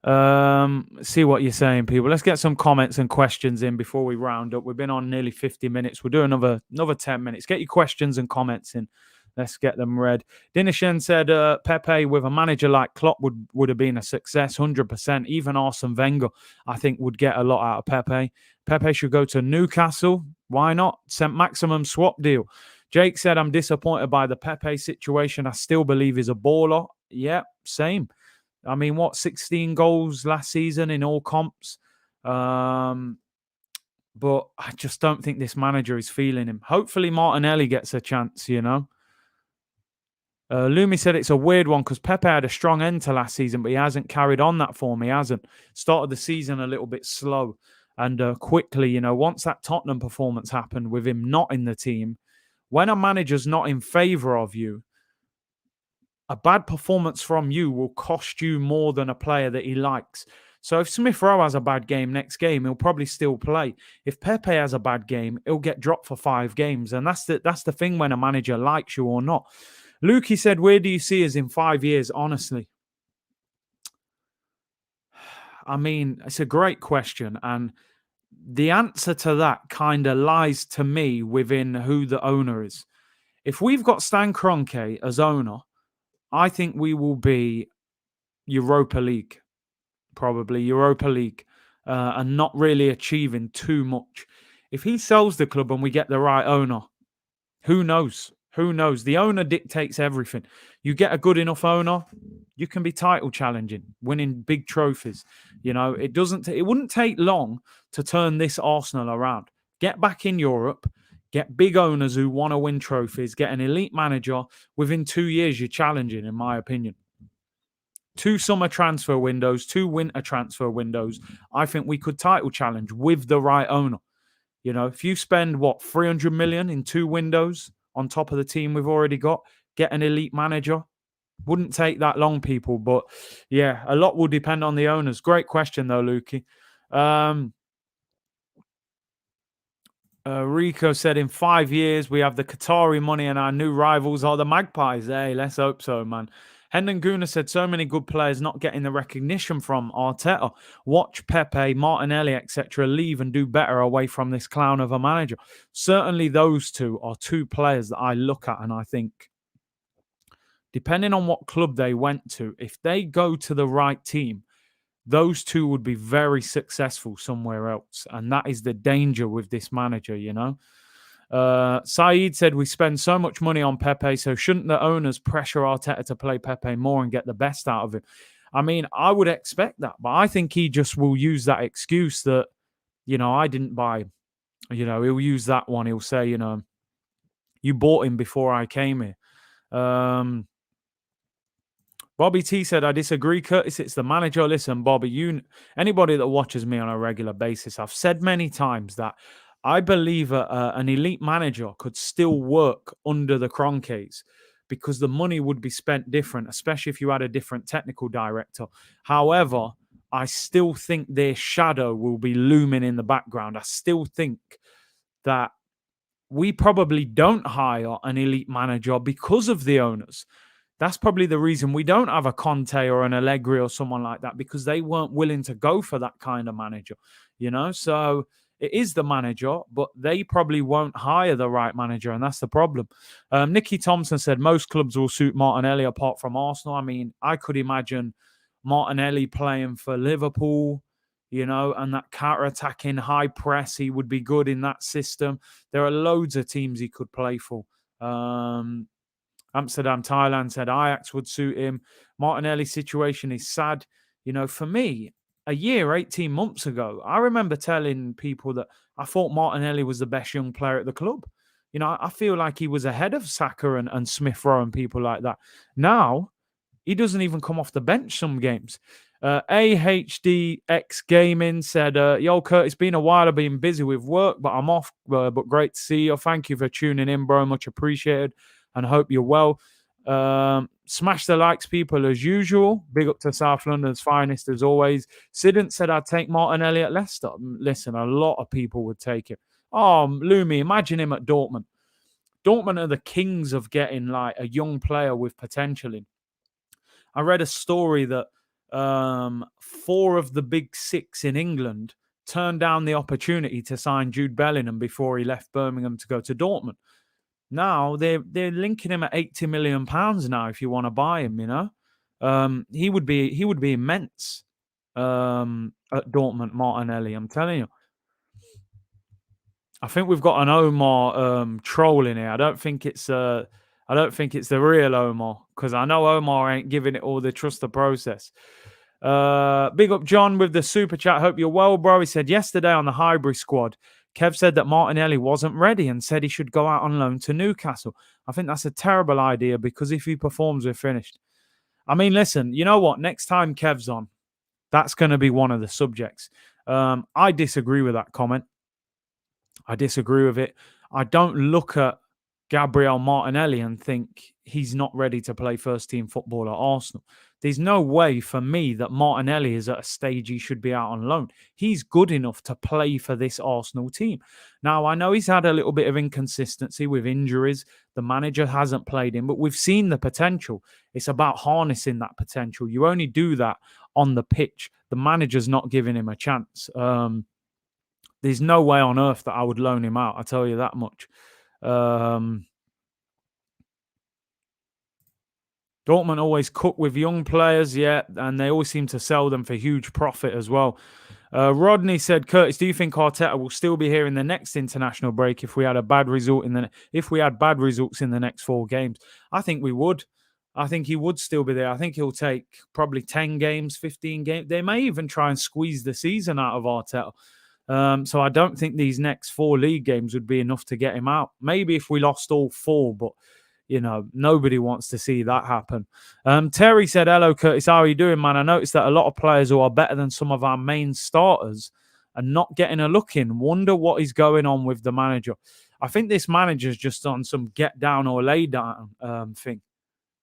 See what you're saying, people. Let's get some comments and questions in before we round up. We've been on nearly 50 minutes. We'll do another 10 minutes. Get your questions and comments in. Let's get them read. Dinishen said Pepe with a manager like Klopp would have been a success, 100%. Even Arsene Wenger, I think, would get a lot out of Pepe. Pepe should go to Newcastle. Why not? Sent maximum swap deal. Jake said, I'm disappointed by the Pepe situation. I still believe he's a baller. Yeah, same. I mean, what, 16 goals last season in all comps? But I just don't think this manager is feeling him. Hopefully Martinelli gets a chance, you know. Lumi said it's a weird one because Pepe had a strong end to last season, but he hasn't carried on that form. He hasn't. Started the season a little bit slow. And quickly, you know, once that Tottenham performance happened with him not in the team, when a manager's not in favour of you, a bad performance from you will cost you more than a player that he likes. So if Smith Rowe has a bad game next game, he'll probably still play. If Pepe has a bad game, he'll get dropped for 5 games. And that's the thing when a manager likes you or not. Lukey said, where do you see us in 5 years, honestly? I mean, it's a great question. And the answer to that kind of lies to me within who the owner is. If we've got Stan Kroenke as owner, I think we will be Europa League, probably Europa League, and not really achieving too much. If he sells the club and we get the right owner, who knows? Who knows? The owner dictates everything. You get a good enough owner, you can be title challenging, winning big trophies. You know, it wouldn't take long to turn this Arsenal around. Get back in Europe, get big owners who want to win trophies, get an elite manager. Within 2 years, you're challenging, in my opinion. 2 summer transfer windows, 2 winter transfer windows. I think we could title challenge with the right owner. You know, if you spend, 300 million in 2 windows on top of the team we've already got, get an elite manager. Wouldn't take that long, people. But, yeah, a lot will depend on the owners. Great question, though, Lukey. Rico said, in 5 years, we have the Qatari money and our new rivals are the Magpies. Hey, let's hope so, man. Hendon Guna said, so many good players not getting the recognition from Arteta. Watch Pepe, Martinelli, etc. leave and do better away from this clown of a manager. Certainly those two are 2 players that I look at and I think, depending on what club they went to, if they go to the right team, those 2 would be very successful somewhere else. And that is the danger with this manager, you know. Saeed said, we spend so much money on Pepe, so shouldn't the owners pressure Arteta to play Pepe more and get the best out of him? I mean, I would expect that, but I think he just will use that excuse that, you know, I didn't buy him. You know, he'll use that one. He'll say, you know, you bought him before I came here. Bobby T said, I disagree, Curtis. It's the manager. Listen, Bobby, anybody that watches me on a regular basis, I've said many times that I believe an elite manager could still work under the Kroenkes because the money would be spent different, especially if you had a different technical director. However, I still think their shadow will be looming in the background. I still think that we probably don't hire an elite manager because of the owners. That's probably the reason we don't have a Conte or an Allegri or someone like that, because they weren't willing to go for that kind of manager, you know? So it is the manager, but they probably won't hire the right manager, and that's the problem. Nicky Thompson said most clubs will suit Martinelli apart from Arsenal. I mean, I could imagine Martinelli playing for Liverpool, you know, and that counter-attacking high press, he would be good in that system. There are loads of teams he could play for. Amsterdam, Thailand said Ajax would suit him. Martinelli's situation is sad. You know, for me, a year, 18 months ago, I remember telling people that I thought Martinelli was the best young player at the club. You know, I feel like he was ahead of Saka and Smith Rowe and people like that. Now, he doesn't even come off the bench some games. AHDX Gaming said, yo, Kurt, it's been a while. I've been busy with work, but I'm off. But great to see you. Thank you for tuning in, bro. Much appreciated. And hope you're well. Smash the likes, people, as usual. Big up to South London's finest, as always. Sidant said I'd take Martinelli at Leicester. Listen, a lot of people would take it. Oh, Lumi, imagine him at Dortmund. Dortmund are the kings of getting like a young player with potential in. I read a story that 4 of the big 6 in England turned down the opportunity to sign Jude Bellingham before he left Birmingham to go to Dortmund. Now they're linking him at £80 million now if you want to buy him, he would be immense at Dortmund, Martinelli, I'm telling you. I think we've got an Omar troll in here. I don't think it's the real Omar, because I know Omar ain't giving it all the trust the process. Big up John with the super chat. Hope you're well, bro. He said yesterday on the Highbury squad, Kev said that Martinelli wasn't ready and said he should go out on loan to Newcastle. I think that's a terrible idea, because if he performs, we're finished. I mean, listen, you know what? Next time Kev's on, that's going to be one of the subjects. I disagree with that comment. I disagree with it. I don't look at Gabriel Martinelli and think he's not ready to play first-team football at Arsenal. There's no way for me that Martinelli is at a stage he should be out on loan. He's good enough to play for this Arsenal team. Now, I know he's had a little bit of inconsistency with injuries. The manager hasn't played him, but we've seen the potential. It's about harnessing that potential. You only do that on the pitch. The manager's not giving him a chance. There's no way on earth that I would loan him out. I tell you that much. Dortmund always cook with young players, yeah, and they always seem to sell them for huge profit as well. Rodney said, Curtis, do you think Arteta will still be here in the next international break if we had bad results in the next 4 games? I think we would. I think he would still be there. I think he'll take probably 10 games, 15 games. They may even try and squeeze the season out of Arteta. So I don't think these next 4 league games would be enough to get him out. Maybe if we lost all 4, but nobody wants to see that happen. Terry said, hello, Curtis. How are you doing, man? I noticed that a lot of players who are better than some of our main starters are not getting a look in. Wonder what is going on with the manager. I think this manager's just on some get down or lay down thing.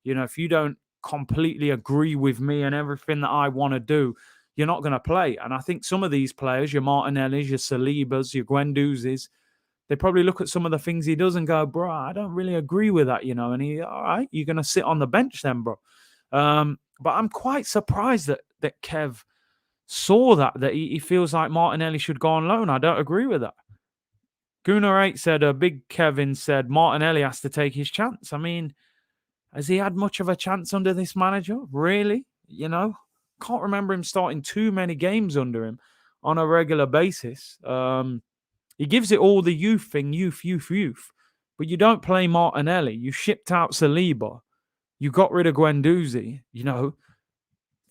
If you don't completely agree with me and everything that I want to do, you're not going to play. And I think some of these players, your Martinellis, your Salibas, your Guendouzis, they probably look at some of the things he does and go, bro, I don't really agree with that, And he, all right, you're going to sit on the bench then, bro. But I'm quite surprised that Kev saw that he feels like Martinelli should go on loan. I don't agree with that. Gunnar8 said, Big Kevin said, Martinelli has to take his chance. I mean, has he had much of a chance under this manager? Really? Can't remember him starting too many games under him on a regular basis. He gives it all the youth thing, youth. But you don't play Martinelli. You shipped out Saliba. You got rid of Guendouzi.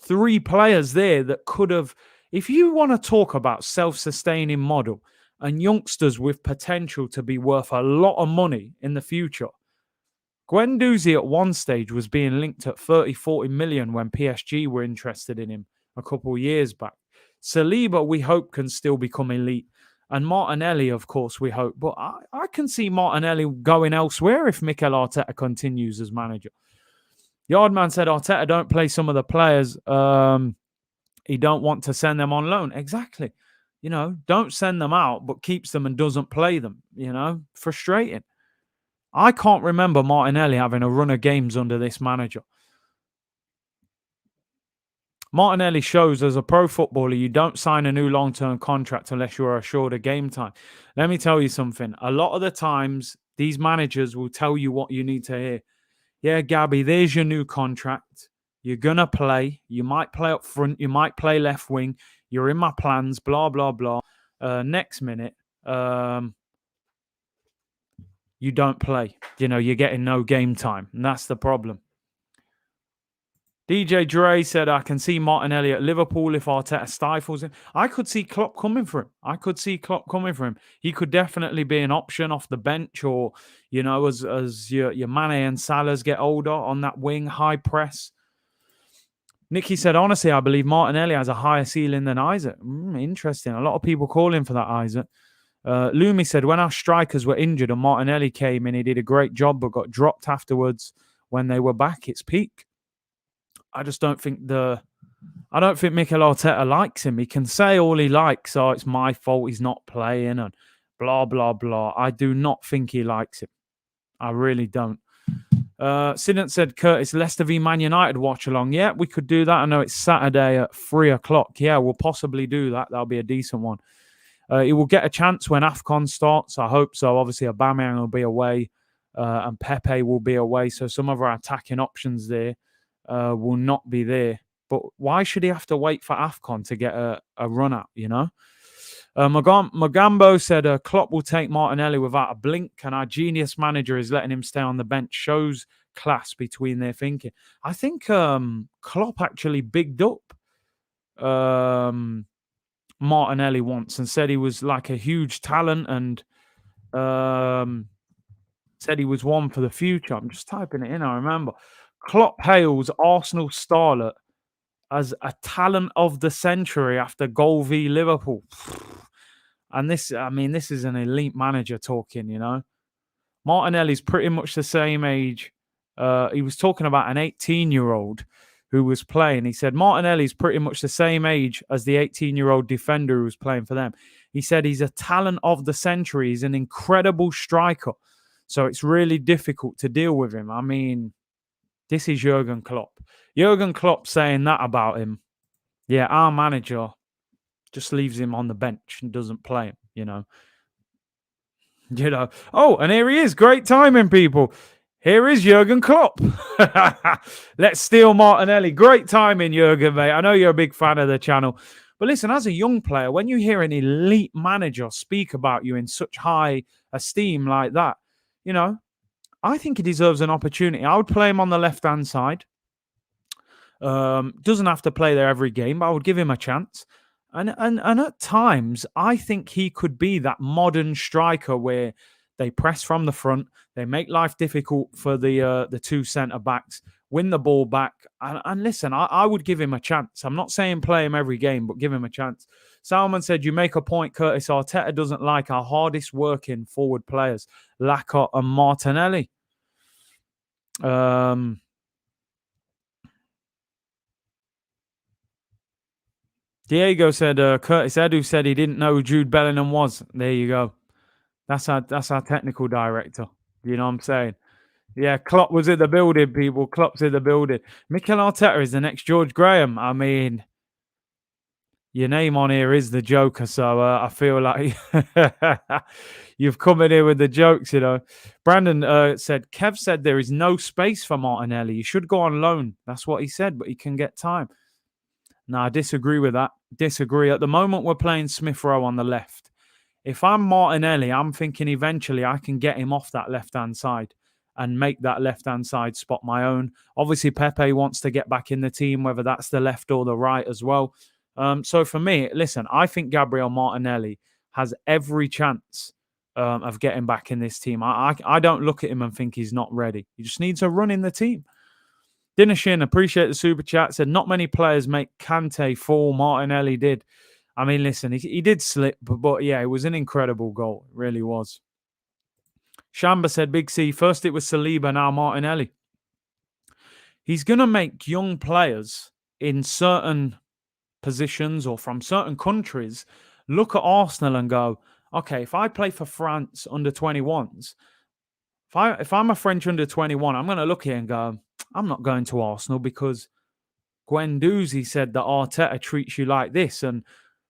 3 players there that could have... If you want to talk about self-sustaining model and youngsters with potential to be worth a lot of money in the future, Guendouzi at one stage was being linked at 30-40 million when PSG were interested in him a couple of years back. Saliba, we hope, can still become elite. And Martinelli, of course, we hope. But I can see Martinelli going elsewhere if Mikel Arteta continues as manager. Yardman said Arteta don't play some of the players. He don't want to send them on loan. Exactly. Don't send them out, but keeps them and doesn't play them. Frustrating. I can't remember Martinelli having a run of games under this manager. Martinelli shows as a pro footballer, you don't sign a new long-term contract unless you are assured of game time. Let me tell you something. A lot of the times, these managers will tell you what you need to hear. Yeah, Gabby, there's your new contract. You're going to play. You might play up front. You might play left wing. You're in my plans, blah, blah, blah. Next minute, you don't play. You're getting no game time. And that's the problem. DJ Dre said, I can see Martinelli at Liverpool if Arteta stifles him. I could see Klopp coming for him. He could definitely be an option off the bench or, as your Mane and Salahs get older on that wing, high press. Nicky said, honestly, I believe Martinelli has a higher ceiling than Isaac. Interesting. A lot of people call him for that, Isaac. Lumi said, when our strikers were injured and Martinelli came in, he did a great job but got dropped afterwards when they were back. It's peak. I just don't think Mikel Arteta likes him. He can say all he likes, oh, it's my fault he's not playing and blah, blah, blah. I do not think he likes him. I really don't. Sidney said, Curtis, Leicester v Man United watch along. Yeah, we could do that. I know it's Saturday at 3 o'clock. Yeah, we'll possibly do that. That'll be a decent one. He will get a chance when AFCON starts. I hope so. Obviously, Aubameyang will be away and Pepe will be away. So some of our attacking options there will not be there. But why should he have to wait for AFCON to get a run out, you know? Magambo said Klopp will take Martinelli without a blink, and our genius manager is letting him stay on the bench. Shows class between their thinking. I think Klopp actually bigged up Martinelli once and said he was like a huge talent and said he was one for the future. I'm just typing it in, I remember. Klopp hails Arsenal starlet as a talent of the century after goal v Liverpool. And this is an elite manager talking, you know. Martinelli's pretty much the same age. He was talking about an 18-year-old who was playing. He said Martinelli's pretty much the same age as the 18-year-old defender who was playing for them. He said he's a talent of the century. He's an incredible striker. So it's really difficult to deal with him. I mean, this is Jurgen Klopp. Jurgen Klopp saying that about him. Yeah, our manager just leaves him on the bench and doesn't play him, you know. Oh, and here he is. Great timing, people. Here is Jurgen Klopp. Let's steal Martinelli. Great timing, Jurgen, mate. I know you're a big fan of the channel. But listen, as a young player, when you hear an elite manager speak about you in such high esteem like that, you know, I think he deserves an opportunity. I would play him on the left-hand side. Doesn't have to play there every game, but I would give him a chance. And at times, I think he could be that modern striker where they press from the front, they make life difficult for the two centre-backs, win the ball back. And listen, I would give him a chance. I'm not saying play him every game, but give him a chance. Salman said, you make a point, Curtis. Arteta doesn't like our hardest working forward players, Lacazette and Martinelli. Diego said, Curtis Edu said he didn't know who Jude Bellingham was. There you go. That's our technical director. You know what I'm saying? Yeah, Klopp was in the building, people. Klopp's in the building. Mikel Arteta is the next George Graham. I mean, your name on here is the Joker, so I feel like you've come in here with the jokes, you know. Brandon said, Kev said there is no space for Martinelli. He should go on loan. That's what he said, but he can get time. No, I disagree with that. Disagree. At the moment, we're playing Smith Rowe on the left. If I'm Martinelli, I'm thinking eventually I can get him off that left-hand side and make that left-hand side spot my own. Obviously, Pepe wants to get back in the team, whether that's the left or the right as well. So for me, listen, I think Gabriel Martinelli has every chance of getting back in this team. I don't look at him and think he's not ready. He just needs a run in the team. Dinershin, appreciate the super chat, said not many players make Kante fall. Martinelli did. I mean, listen, he did slip, but yeah, it was an incredible goal. It really was. Shamba said, Big C, first it was Saliba, now Martinelli. He's going to make young players in certain positions or from certain countries look at Arsenal and go, okay, if I play for France under 21s, if I'm a French under 21, I'm going to look here and go, I'm not going to Arsenal because Guendouzi said that Arteta treats you like this and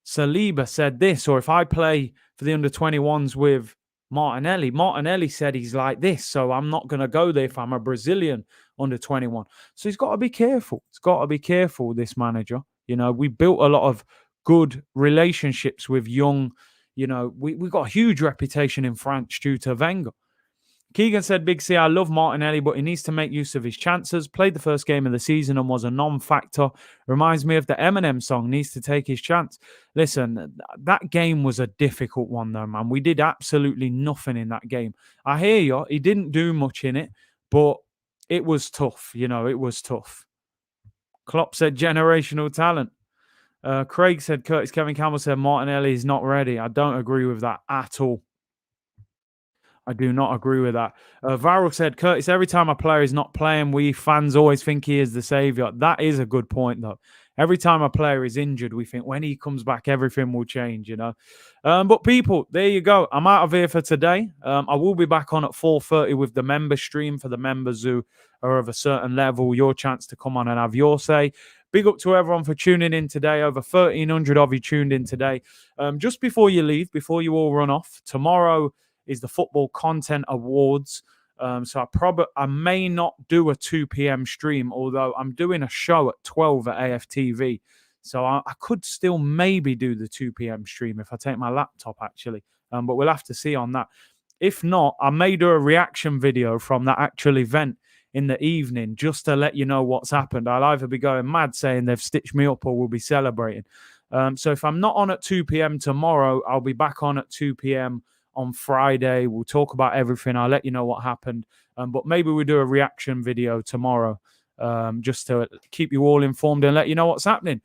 Saliba said this. Or if I play for the under 21s with Martinelli said he's like this, so I'm not going to go there if I'm a Brazilian under 21. So he's got to be careful. He's got to be careful, this manager. You know, we built a lot of good relationships with young, you know, we got a huge reputation in France due to Wenger. Keegan said, Big C, I love Martinelli, but he needs to make use of his chances. Played the first game of the season and was a non-factor. Reminds me of the Eminem song, needs to take his chance. Listen, that game was a difficult one though, man. We did absolutely nothing in that game. I hear you. He didn't do much in it, but it was tough. You know, it was tough. Klopp said generational talent. Craig said, Curtis, Kevin Campbell said Martinelli is not ready. I don't agree with that at all. I do not agree with that. Varel said, Curtis, every time a player is not playing, we fans always think he is the saviour. That is a good point, though. Every time a player is injured, we think when he comes back, everything will change, you know. But people, there you go. I'm out of here for today. I will be back on at 4:30 with the member stream for the members who are of a certain level. Your chance to come on and have your say. Big up to everyone for tuning in today. Over 1,300 of you tuned in today. Just before you leave, before you all run off, tomorrow is the Football Content Awards. So I may not do a 2 p.m. stream, although I'm doing a show at 12 at AFTV. So I could still maybe do the 2 p.m. stream if I take my laptop, actually. But we'll have to see on that. If not, I may do a reaction video from that actual event in the evening just to let you know what's happened. I'll either be going mad saying they've stitched me up or we'll be celebrating. So if I'm not on at 2 p.m. tomorrow, I'll be back on at 2 p.m. on Friday. We'll talk about everything. I'll let you know what happened. But maybe we'll do a reaction video tomorrow just to keep you all informed and let you know what's happening.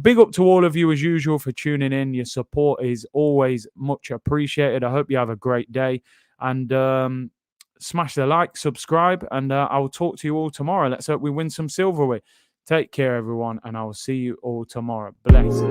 Big up to all of you as usual for tuning in. Your support is always much appreciated. I hope you have a great day. And smash the like, subscribe, and I will talk to you all tomorrow. Let's hope we win some silverware. Take care, everyone, and I will see you all tomorrow. Bless.